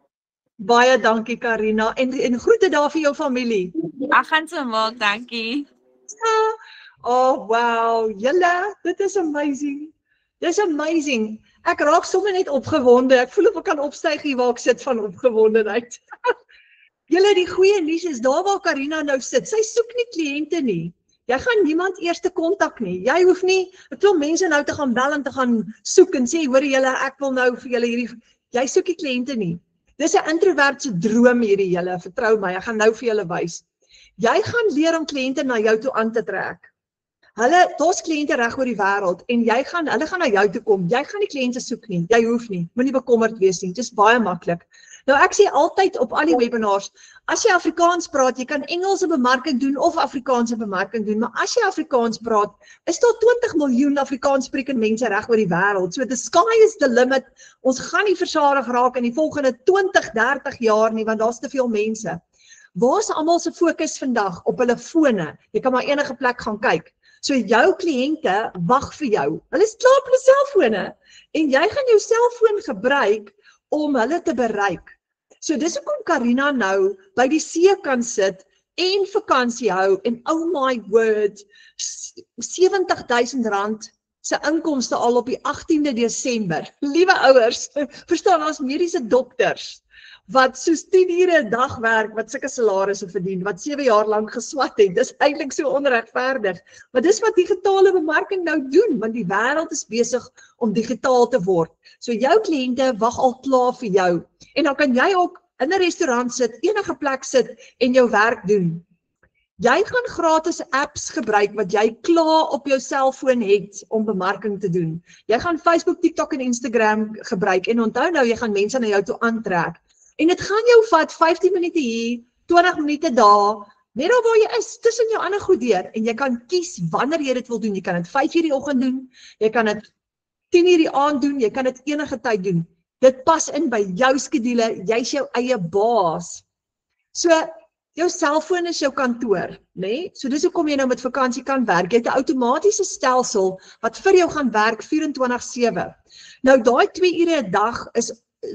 Baie dankie Karina en groete daar vir jou familie. Ek gaan so maak, dankie. Oh wow, julle, dit is amazing. Dis amazing. Ek raak sommer net opgewonde. Ek voel of ek kan opstyg hier waar ek sit van opgewondenheid. Julle, die goeie nuus is daar waar Karina nou sit. Sy soek nie kliënte nie. Jy gaan niemand eers te kontak nie. Jy hoef nie 'n klomp mense nou te gaan bel en te gaan soek en sê, hoor julle, ek wil nou vir julle hierdie. Jy soek nie kliënte nie. Dis 'n introvertse droom hierdie julle, vertrou my. Ek gaan nou vir julle wys. Jy gaan leer om kliënte na jou toe aan te trek. Daar's kliënte reg oor die wêreld en hulle gaan na jou toe kom. Jy gaan nie kliënte soek nie. Jy hoef nie. Moenie bekommerd wees nie. Dit is baie maklik. Nou ek sê altyd op al die webinars, as jy Afrikaans praat, jy kan Engelse bemarking doen of Afrikaanse bemarking doen, maar as jy Afrikaans praat, is daar 20 miljoen Afrikaans sprekende mense reg oor die wêreld. So the sky is the limit. Ons gaan nie versadig raak in die volgende 20, 30 jaar nie, want daar's te veel mense. Waar is almal se fokus vandag? Op hulle fone. Jy kan maar enige plek gaan kyk. So jou kliënte wag vir jou. Hulle is klaar op hulle selfone en jy gaan jou selfoon gebruik om hulle te bereik. So dis hoekom Karina nou by die see kan sit en vakansie hou en oh my word, R70,000 se inkomste al op die 18de Desember. Liewe ouers, verstaan, ons mediese dokters wat soos 10 ure 'n dag werk, wat sulke salarisse verdien, wat 7 jaar lank geswat het. Dis eintlik so onregverdig. Maar dis wat digitale bemarking nou doen, want die wêreld is besig om digitaal te word. So jou kliënte wag al klaar vir jou. En dan kan jy ook in 'n restaurant sit, enige plek sit en jou werk doen. Jy gaan gratis apps gebruik wat jy klaar op jou selfoon het om bemarking te doen. Jy gaan Facebook, TikTok en Instagram gebruik en onthou nou, jy gaan mense na jou toe aantrek. En dit gaan jou vat 15 minute hier, 20 minute daar, net daar waar jy is, tussen jou ander goed deur. En jy kan kies wanneer jy dit wil doen. Jy kan dit 5 uur die oggend doen, jy kan dit 10 uur die aand doen, jy kan dit enige tyd doen. Dit pas in by jou skedule, jy's jou eie baas. So, jou selfoon is jou kantoor, né? So dis hoekom jy nou met vakansie kan werk. Jy het 'n outomatiese stelsel wat vir jou gaan werk 24/7. Nou daai 2 ure 'n dag is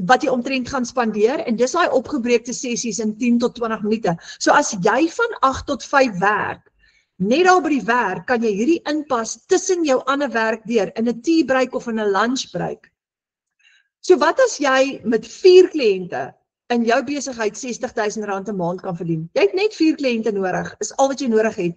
wat jy omtrent gaan spandeer en dis daai opgebreekte sessies in 10 tot 20 minute. So as jy van 8 tot 5 werk, net daar by die werk kan jy hierdie inpas tussen jou ander werk deur in 'n tea break of in 'n lunch break. So wat as jy met 4 kliënte in jou besigheid R60,000 'n maand kan verdien? Jy het net 4 kliënte nodig, is al wat jy nodig het.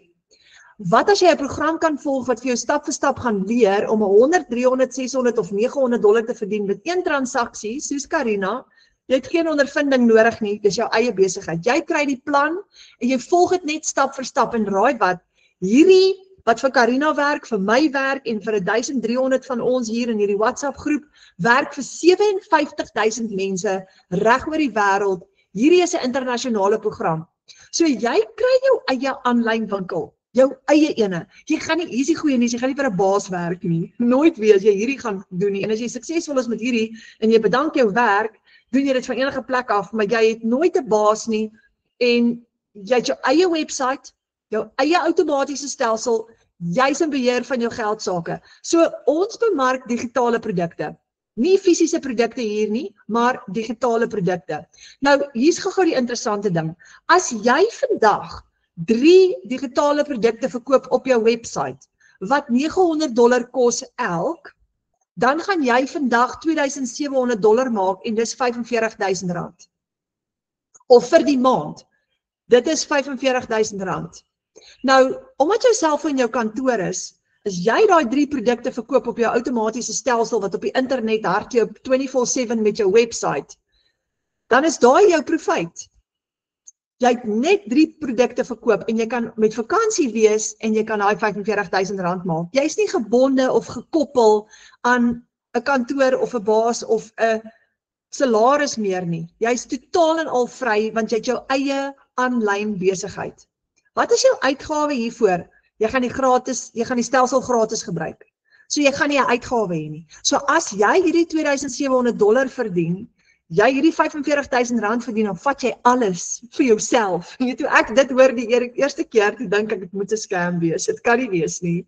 Wat as jy 'n program kan volg wat vir jou stap vir stap gaan leer om 100, 300, 600 of $900 te verdien met 1 transaksie, soos Karina? Jy het geen ondervinding nodig nie, dis jou eie besigheid. Jy kry die plan en jy volg dit net stap vir stap en raai wat? Hierdie wat vir Karina werk, vir my werk en vir 1300 van ons hier in hierdie WhatsApp groep, werk vir 57,000 mense reg oor die wêreld. Hierdie is 'n internasionale program. So jy kry jou eie aanlyn winkel. Jou eie ene. Jy gaan nie, hier is die goeie nuus, jy gaan nie vir 'n baas werk nie. Nooit weer as jy hierdie gaan doen nie. En as jy suksesvol is met hierdie en jy bedank jou werk, doen jy dit van enige plek af, maar jy het nooit 'n baas nie en jy het jou eie webwerf, jou eie outomatiese stelsel, jy's in beheer van jou geldsaake. So ons bemark digitale produkte. Nie fisiese produkte hier nie, maar digitale produkte. Nou, hier's gou die interessante ding. As jy vandag 3 digitale produkte verkoop op jou website, wat $900 kos elk, dan gaan jy vandag $2,700 maak en dis R45,000. Of vir die maand. Dit is R45,000. Nou, omdat jou selfoon jou kantoor is jy daai 3 produkte verkoop op jou outomatiese stelsel wat op die internet hardloop 24/7 met jou website, dan is daai jou profit. Jy het net 3 produkte verkoop en jy kan met vakansie wees en jy kan daai R45,000 maak. Jy's nie gebonde of gekoppel aan 'n kantoor of 'n baas of 'n salaris meer nie. Jy's totaal en al vry want jy het jou eie aanlyn besigheid. Wat is jou uitgawe hiervoor? Jy gaan die stelsel gratis gebruik. So jy gaan nie 'n uitgawe hê nie. So as jy hierdie $2,700 verdien, jy hierdie R45,000 verdien, dan vat jy alles vir jouself. Jy weet, toe ek dit hoor die eerste keer, toe dink ek, dit moet 'n scam wees. Dit kan nie wees nie.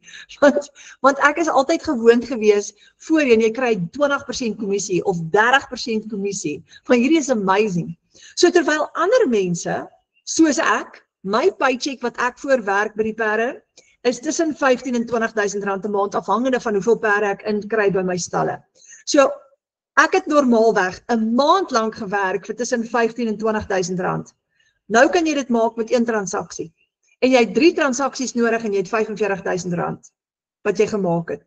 Want ek is altyd gewoond gewees, voorheen jy kry 20% kommissie of 30% kommissie. Maar hierdie is amazing. So terwyl ander mense, soos ek, my paycheck wat ek voor werk by die Perre, is tussen 15 en 20.000 rand 'n maand, afhangende van hoeveel perde ek inkry by my stalle. So, ek het normaalweg 'n maand lank gewerk vir tussen 15 en 20.000 rand. Nou kan jy dit maak met 1 transaksie. En jy het 3 transaksies nodig en jy het 45.000 rand wat jy gemaak het.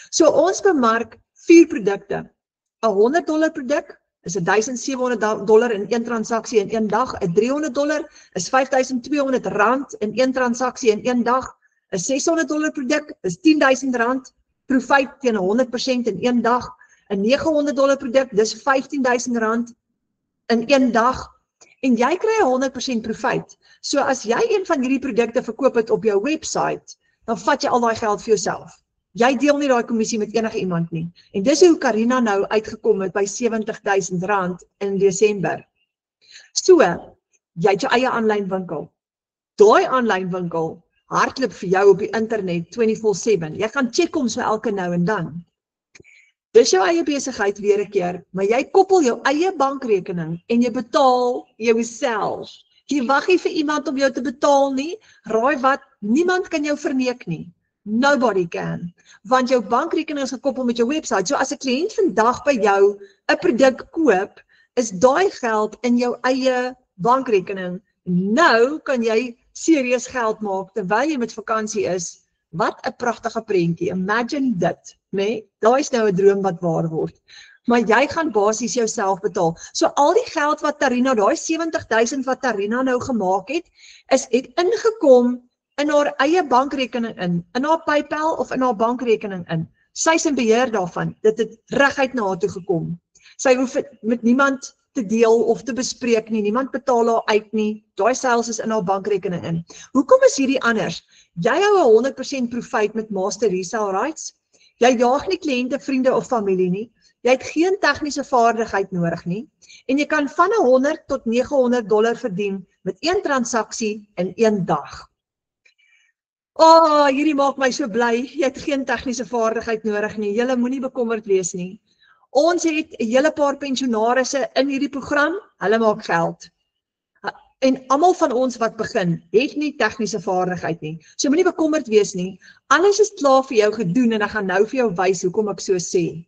So ons bemark 4 produkte. 'n $100 produk is $1,700 in 1 transaksie in 1 dag. 'n $300 is R5,200 in 1 transaksie in 1 dag. 'n $600 produk is R10,000 profijt teen 100% in 1 dag. 'n $900 produk, dis R15,000 in 1 dag. En jy kry 100% profijt. So as jy een van hierdie produkte verkoop het op jou website, dan vat jy al daai geld vir jouself. Jy deel nie daai kommissie met enige iemand nie. En dis hoe Karina nou uitgekom het by R70,000 in Desember. So, jy het jou eie aanlyn winkel. Daai aanlyn winkel hardloop vir jou op die internet 24/7. Jy gaan check hom so elke nou en dan. Dis jou eie besigheid weer 'n keer, maar jy koppel jou eie bankrekening en jy betaal jouself. Jy wag nie vir iemand om jou te betaal nie. Raai wat, niemand kan jou verneek nie. Nobody can. Want jou bankrekening is gekoppel met jou website. So as 'n kliënt vandag by jou 'n produk koop, is daai geld in jou eie bankrekening. Nou kan jy serieus geld maak terwyl jy met vakansie is. Wat 'n pragtige prentjie. Imagine dit, né? Daai is nou 'n droom wat waar word. Maar jy gaan basies jouself betaal. So al die geld wat Tarina, daai 70,000 wat Tarina nou gemaak het ingekom in haar eie bankrekening in haar PayPal of in haar bankrekening in. Sy is in beheer daarvan. Dit het reguit na haar toe gekom. Sy hoef dit met niemand te deel of te bespreek nie. Niemand betaal haar uit nie. Daai sales is in haar bankrekening in. Hoekom is hierdie anders? Jy hou 'n 100% profijt met Master Resale Rights. Jy jaag nie kliënte, vriende of familie nie. Jy het geen tegniese vaardigheid nodig nie. En jy kan van $100 tot $900 verdien met 1 transaksie in 1 dag. Hierdie maak my so bly. Jy het geen tegniese vaardigheid nodig nie. Julle moenie bekommerd wees nie. Ons het 'n hele paar pensionarisse in hierdie program. Hulle maak geld. En almal van ons wat begin, het nie tegniese vaardigheid nie. So moenie bekommerd wees nie. Alles is klaar vir jou gedoen en ek gaan nou vir jou wys hoekom ek so sê.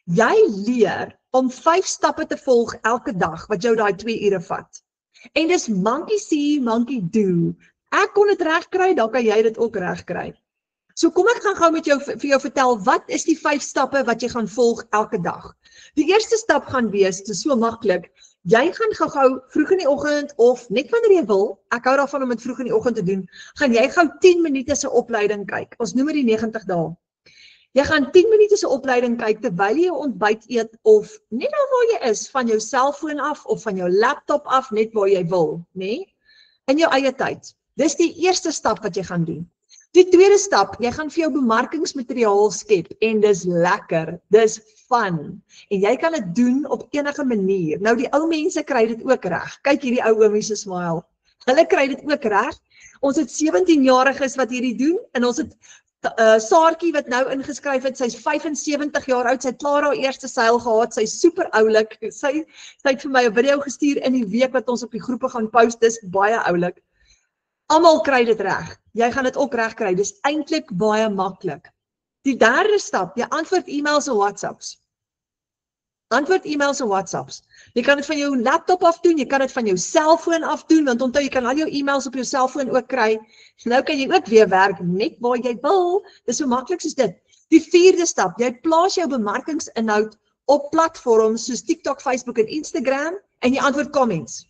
Jy leer om 5 stappe te volg elke dag wat jou daai 2 ure vat. En dis monkey see, monkey do. Ek kon dit reg kry, dan kan jy dit ook reg kry. So kom ek gaan gou met jou vir jou vertel wat is die 5 stappe wat jy gaan volg elke dag. Die eerste stap gaan wees, dit is so maklik. Jy gaan gou vroeg in die oggend of net wanneer jy wil, ek hou daarvan om dit vroeg in die oggend te doen, gaan jy gou 10 minute se opleiding kyk. Ons noem dit die 90 dae. Jy gaan 10 minute se opleiding kyk terwyl jy jou ontbyt eet of net al waar jy is, van jou selfoon af of van jou laptop af, net waar jy wil, né? In jou eie tyd. Dis die eerste stap wat jy gaan doen. Die tweede stap, jy gaan vir jou bemarkingsmateriaal skep en dis lekker, dis fun. En jy kan dit doen op enige manier. Nou die ou mense kry dit ook reg. Kyk hierdie ou oomie se smile. Hulle kry dit ook reg. Ons het 17-jariges wat hierdie doen en ons het Saartjie wat nou ingeskryf het, sy's 75 jaar oud, sy het klaar haar eerste seil gehad, sy's super oulik. Sy het vir my 'n video gestuur in die week wat ons op die groepe gaan post, dis baie oulik. Almal kry dit reg. Jy gaan dit ook reg kry. Dis eintlik baie maklik. Die derde stap, jy antwoord e-mails en WhatsApps. Antwoord e-mails en WhatsApps. Jy kan dit van jou laptop af doen, jy kan dit van jou selfoon af doen, want onthou jy kan al jou e-mails op jou selfoon ook kry. Nou kan jy ook weer werk net waar jy wil. Dis so maklik soos dit. Die vierde stap, jy plaas jou bemarkingsinhoud op platforms soos TikTok, Facebook en Instagram en jy antwoord comments.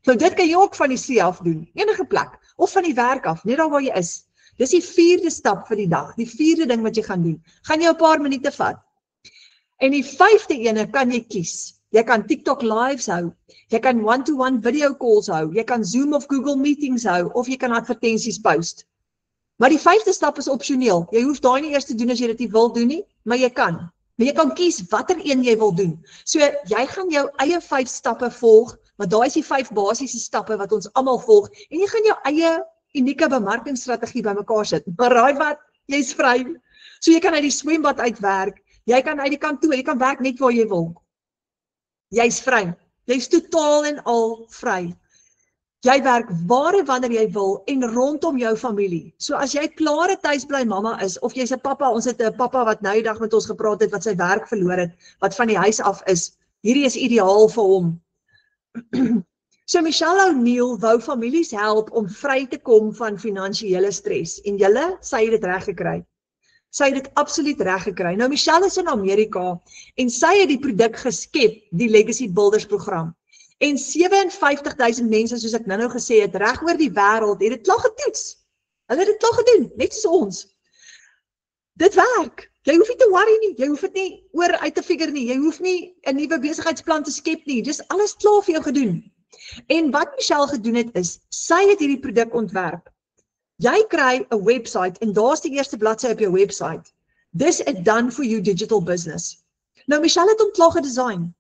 Nou dit kan jy ook van die see af doen, enige plek, of van die werk af, net daar waar jy is. Dis die vierde stap vir die dag, die vierde ding wat jy gaan doen. Gaan jou 'n paar minute vat. En die vyfde ene kan jy kies. Jy kan TikTok lives hou, jy kan one-to-one video calls hou, jy kan Zoom of Google meetings hou, of jy kan advertensies post. Maar die vyfde stap is opsioneel. Jy hoef daai nie eers te doen as jy dit nie wil doen nie, maar jy kan. Maar jy kan kies watter een jy wil doen. So jy gaan jou eie 5 stappe volg, maar daai is die 5 basiese stappe wat ons almal volg, en jy gaan jou eie unieke bemarkingsstrategie bymekaar sit. Maar raai wat, jy's vry. So jy kan uit die swembad uitwerk, jy kan uit die kantoor, jy kan werk net waar jy wil. Jy's vry. Jy's totaal en al vry. Jy werk waar en wanneer jy wil en rondom jou familie. So as jy klare tuisbly mamma is, of jy's 'n pappa, ons het 'n pappa wat nou die dag met ons gepraat het, wat sy werk verloor het, wat van die huis af is, hierdie is ideaal vir hom. So Michelle O'Neil wou families help om vry te kom van finansiële stres, en sy het dit reg gekry. Sy het dit absoluut reg gekry. Nou Michelle is in Amerika, en sy het die produk geskep, die Legacy Builders program. En 57,000 mense, soos ek nou gesê het, reg oor die wêreld, het dit klaar getoets. Hulle het dit klaar gedoen, net soos ons. Dit werk. Jy hoef nie te worry nie, jy hoef dit nie oor uit te figure nie, jy hoef nie 'n nuwe besigheidsplan te skep nie, dis alles klaar vir jou gedoen. En wat Michelle gedoen het is, sy het hierdie produk ontwerp. Jy kry 'n website, en daar's die eerste bladsy op jou website. This is done for you digital business. Nou Michelle het hom klaar gedesign.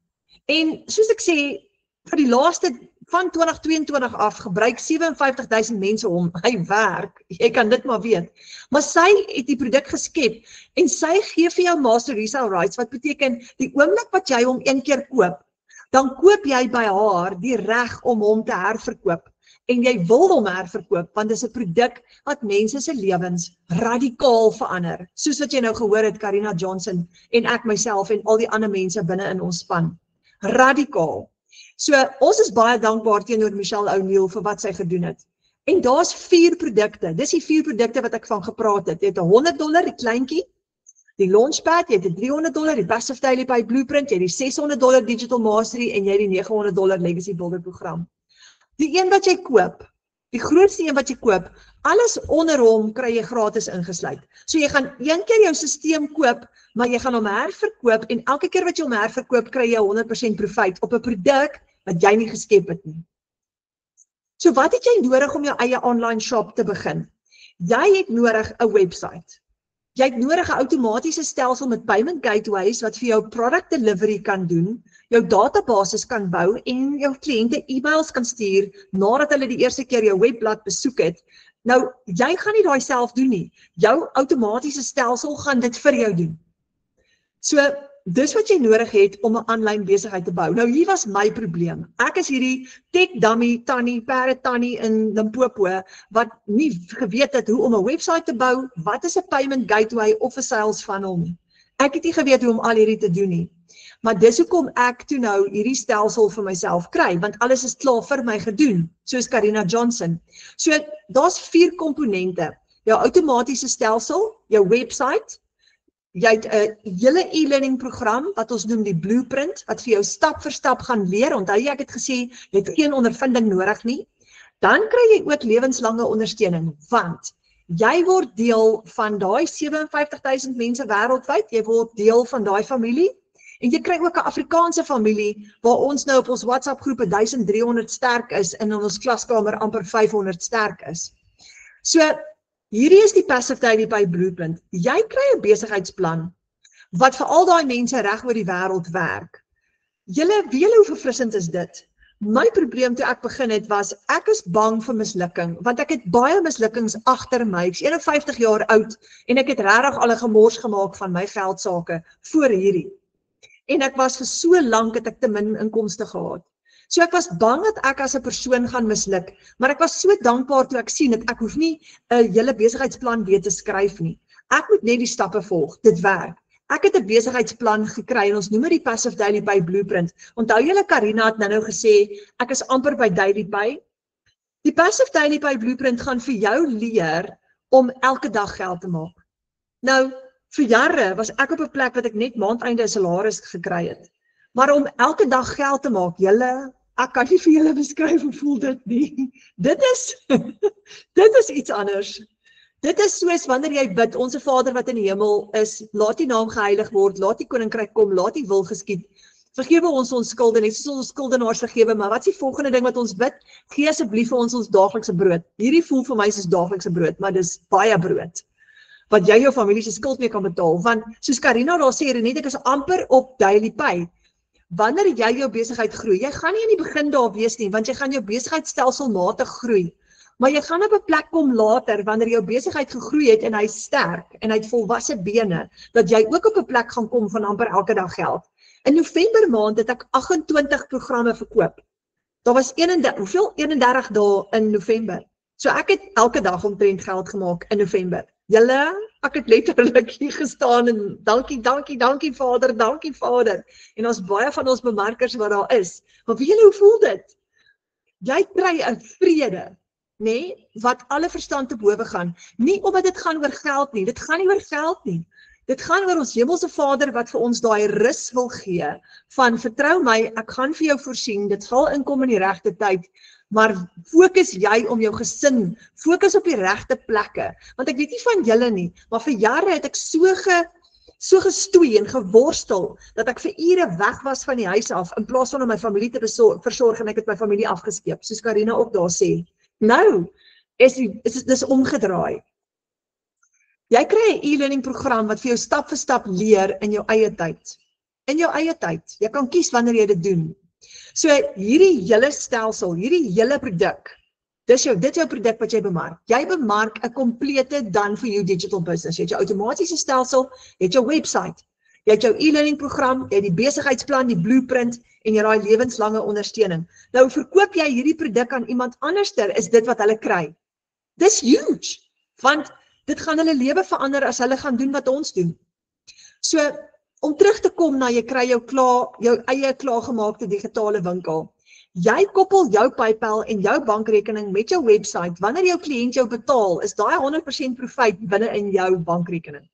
En soos ek sê, vir die laaste van 2022 af gebruik 57,000 mense hom. Hy werk, jy kan dit maar weet. Maar sy het die produk geskep en sy gee vir jou master resale rights, wat beteken die oomblik wat jy hom een keer koop, dan koop jy by haar die reg om hom te herverkoop. En jy wil hom herverkoop, want dit is 'n produk wat mense se lewens radikaal verander. Soos wat jy nou gehoor het, Karina Johnson en ek myself en al die ander mense binne in ons span. Radikaal. So, ons is baie dankbaar teenoor Michelle O'Neil vir wat sy gedoen het. En daar's 4 produkte, dis die 4 produkte wat ek van gepraat het. Jy het $100, die kleintjie, die Launchpad, jy het die $300, die Passive Daily Pay Blueprint, jy het die $600 Digital Mastery en jy het die $900 Legacy Builder program. Die een wat jy koop, die grootste een wat jy koop, alles onder hom kry jy gratis ingesluit. So jy gaan een keer jou stelsel koop, maar jy gaan hom herverkoop en elke keer wat jy hom herverkoop, kry jy 100% profijt op 'n produk wat jy nie geskep het nie. So wat het jy nodig om jou eie online shop te begin? Jy het nodig 'n website. Jy het nodig 'n outomatiese stelsel met payment gateways wat vir jou product delivery kan doen, jou databases kan bou en jou kliënte e-mails kan stuur nadat hulle die eerste keer jou webblad besoek het. Nou, jy gaan nie daai self doen nie. Jou outomatiese stelsel gaan dit vir jou doen. So, dis wat jy nodig het om 'n aanlyn besigheid te bou. Nou, hier was my probleem. Ek is hierdie tech dummy tannie, perde tannie in Limpopo, wat nie geweet het hoe om 'n website te bou, wat is 'n payment gateway of 'n sales funnel nie. Ek het nie geweet hoe om al hierdie te doen nie. Maar dis hoekom ek toe nou hierdie stelsel vir myself kry, want alles is klaar vir my gedoen, soos Karina Johnson. So, daar's 4 komponente. Jou outomatiese stelsel, jou website, jy het 'n hele e-learning program, wat ons noem die Blueprint, wat vir jou stap vir stap gaan leer. Onthou jy, ek het gesê, jy het geen ondervinding nodig nie. Dan kry jy ook lewenslange ondersteuning, want jy word deel van daai 57,000 mense wêreldwyd, jy word deel van daai familie, en jy kry ook 'n Afrikaanse familie, waar ons nou op ons WhatsApp groep 1300 sterk is, en in ons klaskamer amper 500 sterk is. So, hierdie is die Passive Daily Pay Blueprint. Jy kry 'n besigheidsplan, wat vir al daai mense reg oor die wêreld werk. Weet julle hoe verfrissend is dit? My probleem toe ek begin het was, ek is bang vir mislukking, want ek het baie mislukkings agter my. Ek is 51 jaar oud, en ek het regtig al 'n gemors gemaak van my geldsake voor hierdie. En ek was vir so lank het ek te min inkomste gehad. So ek was bang dat ek as 'n persoon gaan misluk, maar ek was so dankbaar toe ek sien dat ek hoef nie 'n hele besigheidsplan weer te skryf nie. Ek moet net die stappe volg, dit werk. Ek het 'n besigheidsplan gekry en ons noem dit die Passive Daily Pay Blueprint. Onthou julle, Karina het nou gesê, ek is amper by Daily Pay. Die Passive Daily Pay Blueprint gaan vir jou leer om elke dag geld te maak. Nou, vir jare was ek op 'n plek wat ek net maandeinde 'n salaris gekry het. Maar om elke dag geld te maak, ek kan nie vir julle beskryf hoe voel dit nie. Dit is iets anders. Dit is soos wanneer jy bid, Onse Vader wat in die hemel is, laat die naam geheilig word, laat die koninkryk kom, laat die wil geskied. Vergewe ons skulde, net soos ons skuldenaars vergewe, maar wat is die volgende ding wat ons bid? Gee asseblief vir ons daaglikse brood. Hierdie voel vir my soos daaglikse brood, maar dis baie brood wat jy jou familie se skuld mee kan betaal, want soos Karina daar sê, Renée, ek is amper op Daily Pay. Wanneer jy jou besigheid groei, jy gaan nie in die begin daar wees nie, want jy gaan jou besigheid stelselmatig groei. Maar jy gaan op 'n plek kom later, wanneer jou besigheid gegroei het en hy sterk, en hy het volwasse bene, dat jy ook op 'n plek gaan kom van amper elke dag geld. In November maand het ek 28 programme verkoop. Daar was 31 dae in November. So ek het elke dag omtrent geld gemaak in November. Julle, ek het letterlik hier gestaan en dankie Vader. En ons baie van ons bemarkers wat daar is. Maar weet julle hoe voel dit? Jy kry 'n vrede, nê, wat alle verstand te bowe gaan. Nie omdat dit gaan oor geld nie, dit gaan nie oor geld nie. Dit gaan oor ons hemelse Vader wat vir ons daai rus wil gee van vertrou my, ek gaan vir jou voorsien, dit sal inkom in die regte tyd, maar fokus jy om jou gesin, fokus op die regte plekke, want ek weet nie van julle nie, maar vir jare het ek so gestoei en geworstel, dat ek vir ure weg was van die huis af, in plaas van om my familie te versorg, en ek het my familie afgeskeep, soos Karina ook daar sê. Nou, dis omgedraai. Jy kry 'n e-learning program wat vir jou stap vir stap leer in jou eie tyd. In jou eie tyd. Jy kan kies wanneer jy dit doen. So hierdie hele stelsel, hierdie hele produk, dit is jou produk wat jy bemark. Jy bemark 'n komplete done for you digital business. Jy het jou outomatiese stelsel, jy het jou website, jy het jou e-learning program, jy het die besigheidsplan, die blueprint en jy raai lewenslange ondersteuning. Nou verkoop jy hierdie produk aan iemand anderster, is dit wat hulle kry. Dis huge, want dit gaan hulle lewe verander as hulle gaan doen wat ons doen. So, om terug te kom na jy kry jou eie klaargemaakte digitale winkel. Jy koppel jou PayPal en jou bankrekening met jou website. Wanneer jou kliënt jou betaal, is daai 100% profijt binne in jou bankrekening.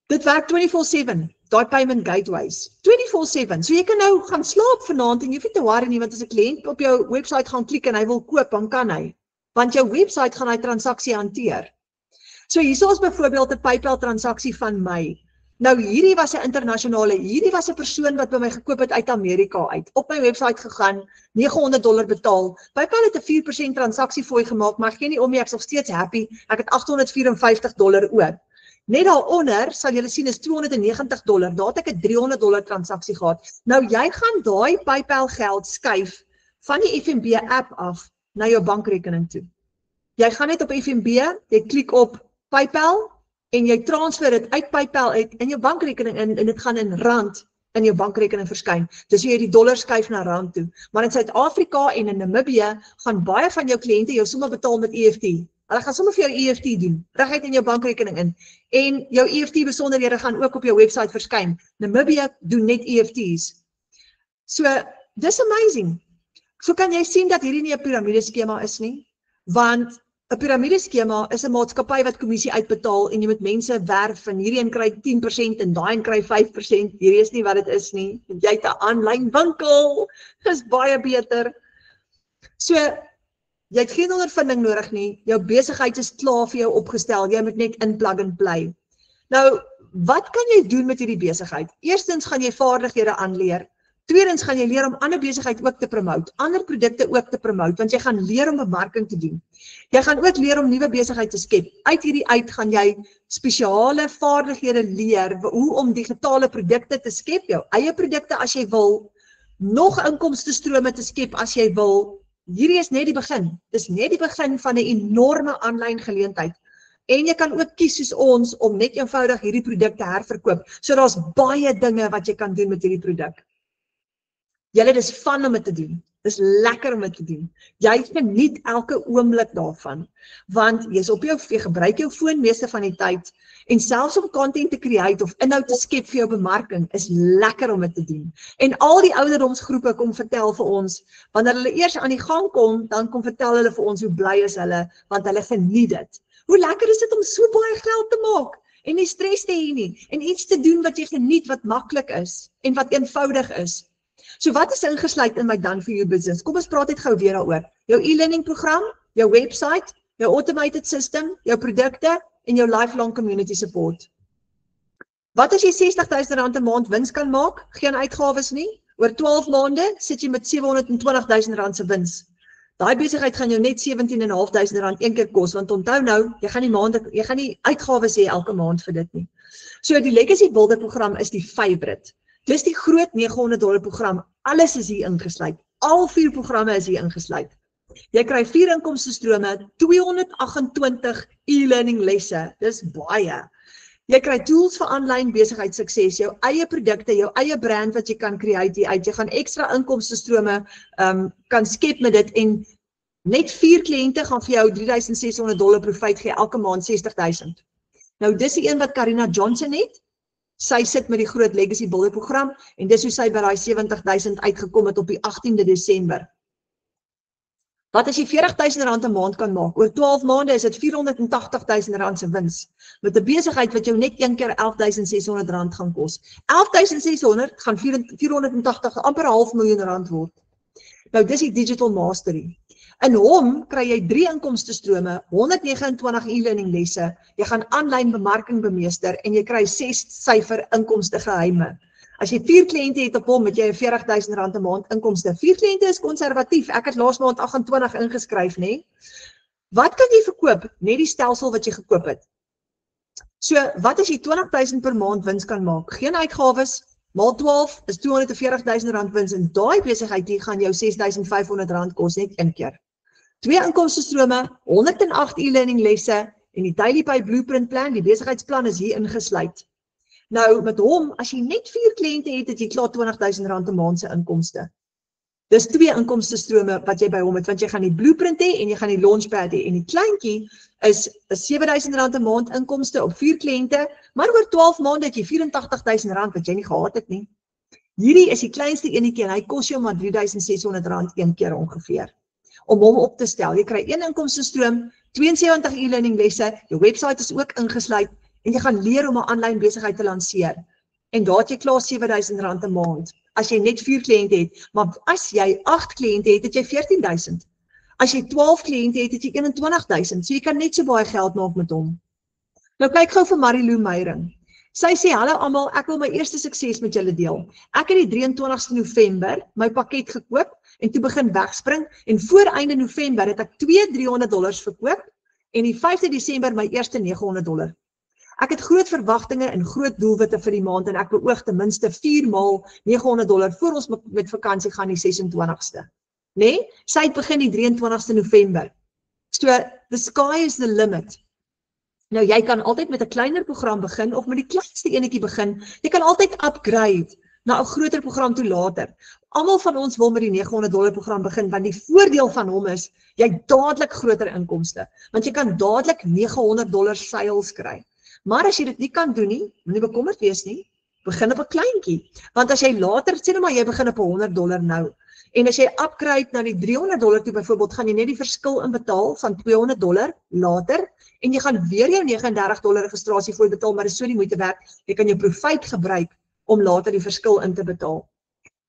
Dit werk 24/7, daai payment gateways. 24/7. So jy kan nou gaan slaap vanaand en jy hoef nie te worry nie, want as 'n kliënt op jou website gaan klik en hy wil koop, dan kan hy. Want jou website gaan hy transaksie hanteer. So hier is byvoorbeeld 'n PayPal transaksie van my. Nou hierdie was 'n internasionale, hierdie was 'n persoon wat by my gekoop het uit Amerika uit. Op my website gegaan, $900 betaal. PayPal het 'n 4% transaksie fooi gemaak, maar ek gee nie om nie, ek is nog steeds happy. Ek het $854 oor. Net daaronder sal julle sien is $290. Daar het ek 'n $300 transaksie gehad. Nou jy gaan daai PayPal geld skuif van die FNB app af na jou bankrekening toe. Jy gaan net op FNB, jy klik op PayPal en jy transfer dit uit PayPal uit in jou bankrekening in en dit gaan in rand in jou bankrekening verskyn. Dus jy die dollar skuif na rand toe. Maar in Suid-Afrika en in Namibië gaan baie van jou kliënte jou sommer betaal met EFT. Hulle gaan sommer vir jou EFT doen, reguit in jou bankrekening in. En jou EFT besonderhede gaan ook op jou website verskyn. Namibië doen net EFT's. So, dis amazing. So kan jy sien dat hierdie nie 'n piramideskema is nie, want 'n piramideskema is 'n maatskappy wat kommissie uitbetaal en jy moet mense werf en hierdie een kry 10% en daai een kry 5%. Hierdie is nie wat dit is nie. Jy het 'n aanlyn winkel, dis baie beter. So, jy het geen ondervinding nodig nie, jou besigheid is klaar vir jou opgestel, jy moet net in plug and play. Nou, wat kan jy doen met hierdie besigheid? Eerstens gaan jy vaardighede aanleer. Tweedens gaan jy leer om ander besigheid ook te promote, ander produkte ook te promote, want jy gaan leer om bemarking te doen. Jy gaan ook leer om nuwe besigheid te skep. Uit hierdie uit gaan jy spesiale vaardighede leer, hoe om digitale produkte te skep, jou eie produkte as jy wil, nog inkomstestrome te skep as jy wil. Hierdie is net die begin. Dis net die begin van 'n enorme aanlyn geleentheid. En jy kan ook kies soos ons om net eenvoudig hierdie produk te herverkoop. So daar's baie dinge wat jy kan doen met hierdie produk. Julle, dis fun om dit te doen. Dis lekker om dit te doen. Jy geniet elke oomblik daarvan, want jy gebruik jou foon meeste van die tyd en selfs om content te create of inhoud te skep vir jou bemarking is lekker om dit te doen. En al die ouderdomsgroepe kom vertel vir ons, wanneer hulle eers aan die gang kom, dan kom vertel hulle vir ons hoe bly is hulle, want hulle geniet dit. Hoe lekker is dit om so baie geld te maak en nie stres te hê nie en iets te doen wat jy geniet, wat maklik is en wat eenvoudig is. So wat is ingesluit in my Done for You business? Kom ons praat net gou weer daaroor. Jou e-learning program, jou website, jou automated system, jou produkte en jou lifelong community support. Wat as jy R60,000 'n maand wins kan maak? Geen uitgawes nie. Oor 12 maande sit jy met R720,000 se wins. Daai besigheid gaan jou net R17,500 een keer kos, want onthou nou, jy gaan nie uitgawes hê elke maand vir dit nie. So die Legacy Builder program is die favorite. Dis die groot $900 program, alles is hier ingesluit. Al 4 programme is hier ingesluit. Jy kry 4 inkomstestrome, 228 e-learning lesse, dis baie. Jy kry tools vir aanlyn besigheidssukses, jou eie produkte, jou eie brand wat jy kan create hier uit. Jy gaan ekstra inkomstestrome kan skep met dit en net 4 kliënte gaan vir jou $3,600 profijt gee elke maand 60,000. Nou dis die een wat Karina Johnson het. Sy sit met die groot Legacy Builder program en dis hoe sy by daai 70,000 uitgekom het op die 18de Desember. Wat as jy R40,000 'n maand kan maak? Oor 12 maande is dit R480,000 se wins. Met 'n besigheid wat jou net een keer R11,600 gaan kos. 11,600 gaan 480, amper R500,000 word. Nou dis die digital mastery. In hom kry jy 3 inkomstestrome, 129 e-learning lesse, jy gaan aanlyn bemarking bemeester en jy kry 6 syfer inkomste geheime. As jy 4 kliënte het op hom, het jy R40,000 'n maand inkomste. 4 kliënte is konservatief. Ek het laas maand 28 ingeskryf, nê? Wat kan jy verkoop? Net die stelsel wat jy gekoop het. So, wat as jy 20,000 per maand wins kan maak? Geen uitgawes, maal 12 is R240,000 wins en daai besigheid hier gaan jou R6,500 kos net een keer. 2 inkomstestrome, 108 e-learning lesse en die Daily Pay Blueprint plan, die besigheidsplan is hier ingesluit. Nou, met hom, as jy net 4 kliënte het jy klaar R20,000 'n maand se inkomste. Dis 2 inkomstestrome wat jy by hom het, want jy gaan die blueprint hê en jy gaan die launchpad hê. En die kleintjie is R7,000 'n maand inkomste op 4 kliënte, maar oor 12 maande het jy R84,000 wat jy nie gehad het nie. Hierdie is die kleinste enetjie en hy kos jou maar R3,600 een keer ongeveer. Om hom op te stel. Jy kry 1 inkomstestroom, 72 e-learning lesse, jou website is ook ingesluit en jy gaan leer om 'n aanlyn besigheid te lanseer. En daar het jy klaar R7,000 'n maand. As jy net 4 kliënte het, maar as jy 8 kliënte het, het jy 14,000. As jy 12 kliënte het, het jy 21,000. So jy kan net so baie geld maak met hom. Nou kyk gou vir Marilou Meyring. Sy sê, hallo almal, ek wil my eerste sukses met julle deel. Ek het die 23ste November my pakket gekoop en toe begin wegspring en voor einde November het ek 2 $300 verkoop en die 5de Desember my eerste $900. Ek het groot verwagtinge en groot doelwitte vir die maand en ek beoog ten minste 4 maal $900 voor ons met vakansie gaan die 26ste. Nee, sy het begin die 23ste November. So, the sky is the limit. Nou, jy kan altyd met 'n kleiner program begin of met die kleinste enetjie begin. Jy kan altyd upgrade na 'n groter program toe later. Almal van ons wil met die $900 program begin, want die voordeel van hom is, jy het dadelik groter inkomste, want jy kan dadelik $900 sales kry. Maar as jy dit nie kan doen nie, moenie bekommerd wees nie, begin op 'n kleintjie. Want as jy later, sê nou maar jy begin op $100 nou, en as jy upgrade na die $300 toe byvoorbeeld, gaan jy net die verskil inbetaal van $200 later, en jy gaan weer jou $39 registrasiefooi betaal, maar dit is so die moeite werd, jy kan jou profijt gebruik om later die verskil in te betaal.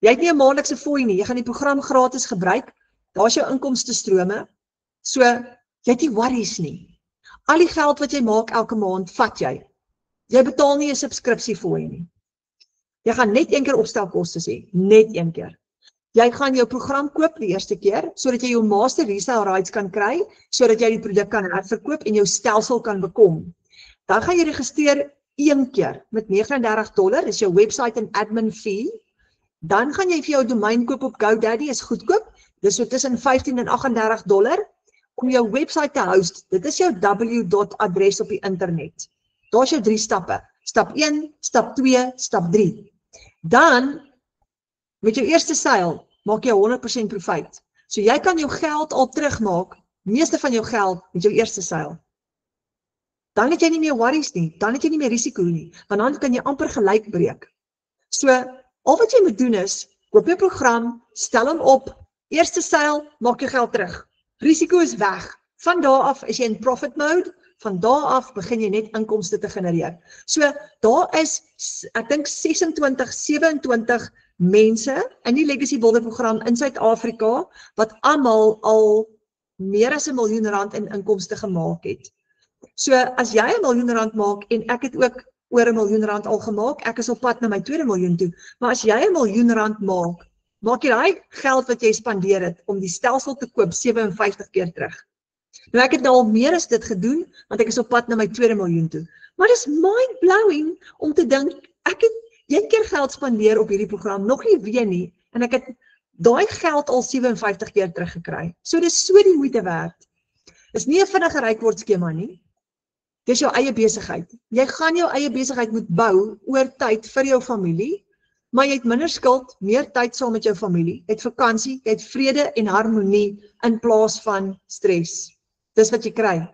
Jy het nie 'n maandelikse fooi nie, jy gaan die program gratis gebruik, daar is jou inkomstestrome, so jy het nie worries nie. Al die geld wat jy maak elke maand, vat jy. Jy betaal nie 'n subskripsiefooi nie. Jy gaan net een keer opstelkostes hê, net een keer. Jy gaan jou program koop die eerste keer, sodat jy jou master resale rights kan kry, sodat jy die produk kan herverkoop en jou stelsel kan bekom. Dan gaan jy registreer een keer met $39, is jou website en admin fee. Dan gaan jy vir jou domein koop op GoDaddy, is goedkoop, dis so tussen $15 en $38, om jou website te host. Dit is jou w.adres op die internet. Daar is jou 3 stappe. Stap 1, stap 2, stap 3. Dan, met jou eerste seil, maak jy 100% profijt. So jy kan jou geld al terugmaak, meeste van jou geld, met jou eerste seil. Dan het jy nie meer worries nie, dan het jy nie meer risiko nie, want dan kan jy amper gelyk breek. So, al wat jy moet doen is, koop jou program, stel hom op, eerste seil, maak jou geld terug. Risiko is weg. Van daar af is jy in profit mode, van daar af begin jy net inkomste te genereer. So, daar is, ek dink 26, 27 mense in die Legacy Builder program in Suid-Afrika, wat almal al meer as R1 miljoen in inkomste gemaak het. So, as jy R1 miljoen maak, en ek het ook oor R1 miljoen al gemaak, ek is op pad na my tweede miljoen toe, maar as jy R1 miljoen maak jy daai geld wat jy spandeer het, om die stelsel te koop 57 keer terug. Nou ek het nou al meer as dit gedoen, want ek is op pad na my tweede miljoen toe. Maar dit is mind-blowing om te dink, ek het een keer geld spandeer op hierdie program, nog nie weer nie, en ek het daai geld al 57 keer teruggekry. So dit is so die moeite werd. Dit is nie 'n vinnige ryk word skema nie. Dis jou eie besigheid. Jy gaan jou eie besigheid moet bou oor tyd vir jou familie, maar jy het minder skuld, meer tyd saam met jou familie, jy het vakansie, jy het vrede en harmonie in plaas van stres. Dis wat jy kry.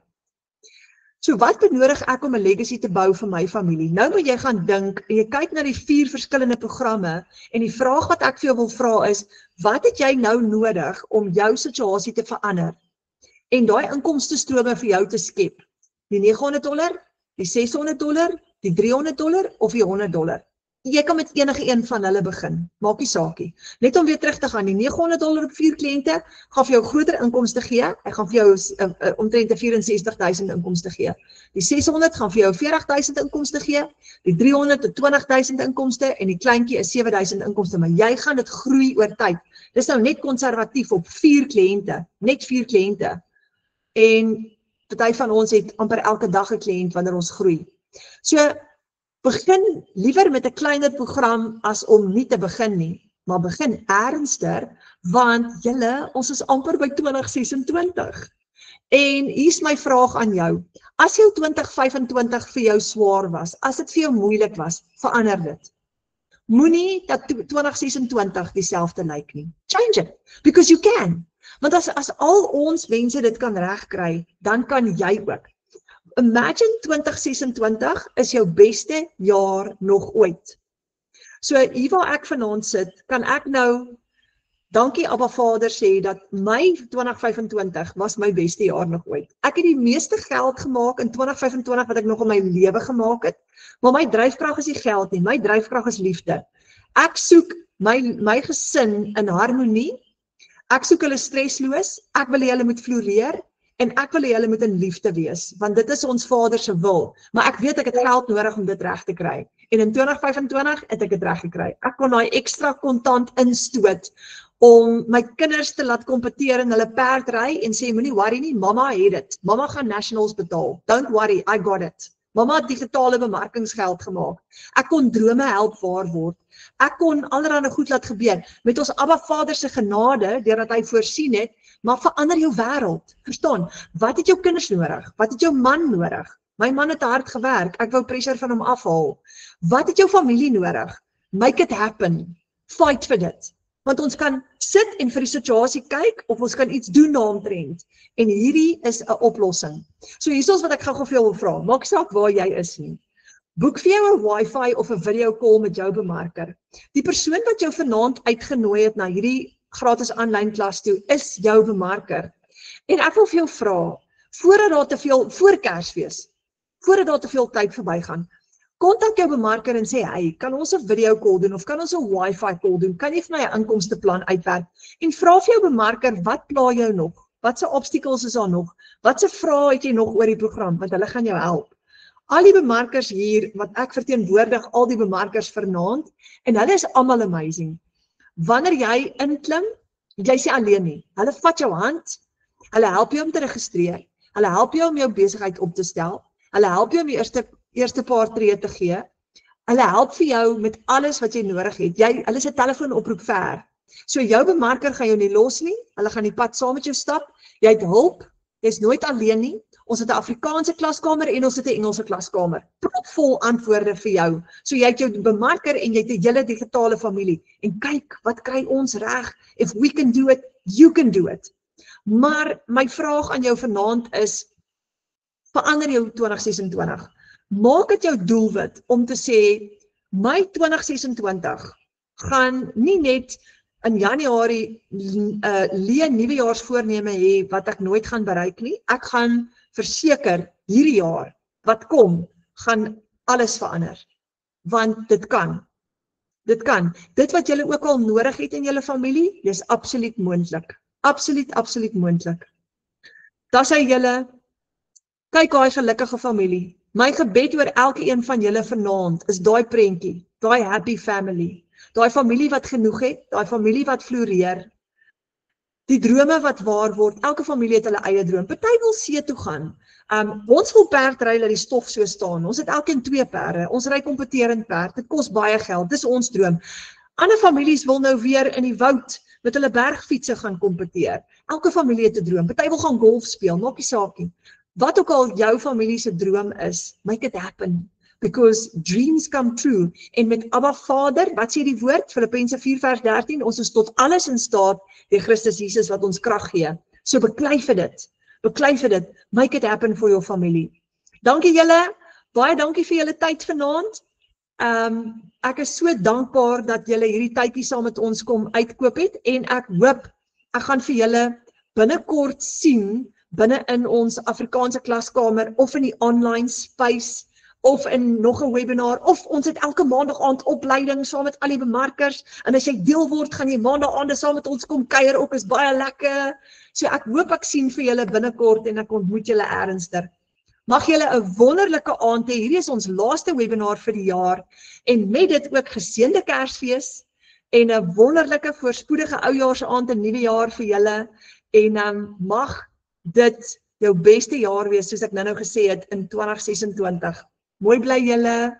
So wat benodig ek om 'n legacy te bou vir my familie? Nou moet jy gaan dink en jy kyk na die 4 verskillende programme en die vraag wat ek vir jou wil vra is, wat het jy nou nodig om jou situasie te verander? En daai inkomstestrome vir jou te skep. Die $900, die $600, die $300 of die $100. Jy kan met enige een van hulle begin, maak nie saakie. Net om weer terug te gaan, die $900 op 4 kliënte gaan vir jou groter inkomste gee. Hy gaan vir jou omtrent 64.000 inkomste gee. Die 600 gaan vir jou 40.000 inkomste gee, die 300 tot 20.000 inkomste en die kleintjie is 7.000 inkomste, maar jy gaan dit groei oor tyd. Dis nou net konservatief op 4 kliënte, net 4 kliënte. En party van ons het amper elke dag 'n kliënt wanneer ons groei. So begin liewer met 'n kleiner program as om nie te begin nie, maar begin ernstig, want ons is amper by 2026. En hier's my vraag aan jou. As jou 2025 vir jou swaar was, as dit vir jou moeilik was, verander dit. Moenie dat 2026 dieselfde lyk nie. Change it, because you can. Want as al ons mense dit kan regkry, dan kan jy ook. Imagine 2026 is jou beste jaar nog ooit. So hier waar ek vanaand sit, kan ek nou, dankie Abba Vader sê, dat my 2025 was my beste jaar nog ooit. Ek het die meeste geld gemaak in 2025 wat ek nog in my lewe gemaak het, maar my dryfkrag is nie geld nie, my dryfkrag is liefde. Ek soek my gesin in harmonie, ek soek hulle stresloos, ek wil hê hulle moet floreer, en ek wil hê hulle moet in liefde wees, want dit is ons Vader se wil, maar ek weet ek het geld nodig om dit reg te kry, en in 2025 het ek dit reg gekry. Ek kon daai ekstra kontant instoot, om my kinders te laat kompeteer in hulle perdry, en sê, moenie worry nie, mamma het dit, mamma gaan nationals betaal, don't worry, I got it. Mamma het digitale bemarkingsgeld gemaak, ek kon drome help waar word, ek kon allerhande goed laat gebeur, met ons Abba Vader se genade, deurdat hy voorsien het, maar verander jou wêreld. Verstaan, wat het jou kinders nodig? Wat het jou man nodig? My man het hard gewerk, ek wou pressure van hom afhaal. Wat het jou familie nodig? Make it happen. Fight vir dit. Want ons kan sit en vir die situasie kyk, of ons kan iets doen daaromtrent. En hierdie is 'n oplossing. So hier is wat ek gou vir jou wil vra. Maak saak waar jy is nie. Boek vir jou 'n wifi of 'n video call met jou bemarker. Die persoon wat jou vanaand uitgenooi het na hierdie gratis aanlyn klas toe, is jou bemarker. En ek wil vir jou vra, voor Kersfees, voordat daar te veel tyd verbygaan, kontak jou bemarker en sê, hey, kan ons 'n video call doen, of kan ons 'n wifi call doen, kan jy vir my 'n inkomsteplan uitwerk, en vra vir jou bemarker, wat pla jou nog, wat se obstacles is daar nog, wat se vrae het jy nog oor die program, want hulle gaan jou help. Al die bemarkers hier, wat ek verteenwoordig, al die bemarkers vanaand, en hulle is almal amazing. Wanneer jy inklim, jy sê alleen nie. Hulle vat jou hand, hulle help jou om te registreer, hulle help jou om jou besigheid op te stel, hulle help jou om die eerste paar tree te gee, hulle help vir jou met alles wat jy nodig het. Hulle is 'n telefoonoproep ver. So jou bemarker gaan jou nie los nie, hulle gaan die pad saam met jou stap, jy het hulp, jy's nooit alleen nie. Ons het 'n Afrikaanse klaskamer en ons het 'n Engelse klaskamer. Propvol antwoorde vir jou. So jy het jou bemarker en jy het 'n hele digitale familie. En kyk, wat kry ons reg? If we can do it, you can do it. Maar my vraag aan jou vanaand is, verander jou 2026. Maak dit jou doelwit om te sê, my 2026 gaan nie net in Januarie nuwejaarsvoorneme hê wat ek nooit gaan bereik nie. Ek gaan verseker hierdie jaar wat kom, gaan alles verander. Want dit kan. Dit kan. Dit wat julle ook al nodig het in julle familie, dis absoluut moontlik. Absoluut moontlik. Dat sy julle, kyk daai gelukkige familie. My gebed oor elke een van julle vanaand is daai prentjie, daai happy family. Daai familie wat genoeg het, daai familie wat floreer. Die drome wat waar word, elke familie het hulle eie droom. Party wil see toe gaan. Ons wil perdry dat die stof so staan. Ons het elkeen 2 perde. Ons ry kompeterend perd. Dit kos baie geld. Dis ons droom. Ander families wil nou weer in die woud met hulle bergfietsse gaan kompeteer. Elke familie het 'n droom. Party wil gaan golf speel, maak nie saak nie. wat ook al jou familie se droom is, make it happen. Because dreams come true. En met Abba Vader, wat sê die woord? Filippense 4:13, ons is tot alles in staat deur Christus Jesus wat ons krag gee. So beklei vir dit, make it happen vir jou familie. Dankie julle, baie dankie vir julle tyd vanaand. Ek is so dankbaar dat julle hierdie tydjie saam met ons kom uitkoop het en ek hoop, ek gaan vir julle binnekort sien, binne in ons Afrikaanse klaskamer of in die online space of in nog 'n webinar of ons het elke maandag aand opleiding saam met al die bemarkers en as jy deel word, gaan jy maandag aande saam met ons kom kuier ook, is baie lekker. So ek hoop ek sien vir julle binnekort en ek ontmoet julle ernstig. Mag julle 'n wonderlike aand hê. Hierdie is ons laaste webinar vir die jaar en met dit ook geseënde Kersfees en 'n wonderlike voorspoedige oujaarsaand en nuwe jaar vir julle en mag dit jou beste jaar wees soos ek nou gesê het in 2026. Mooi bly julle.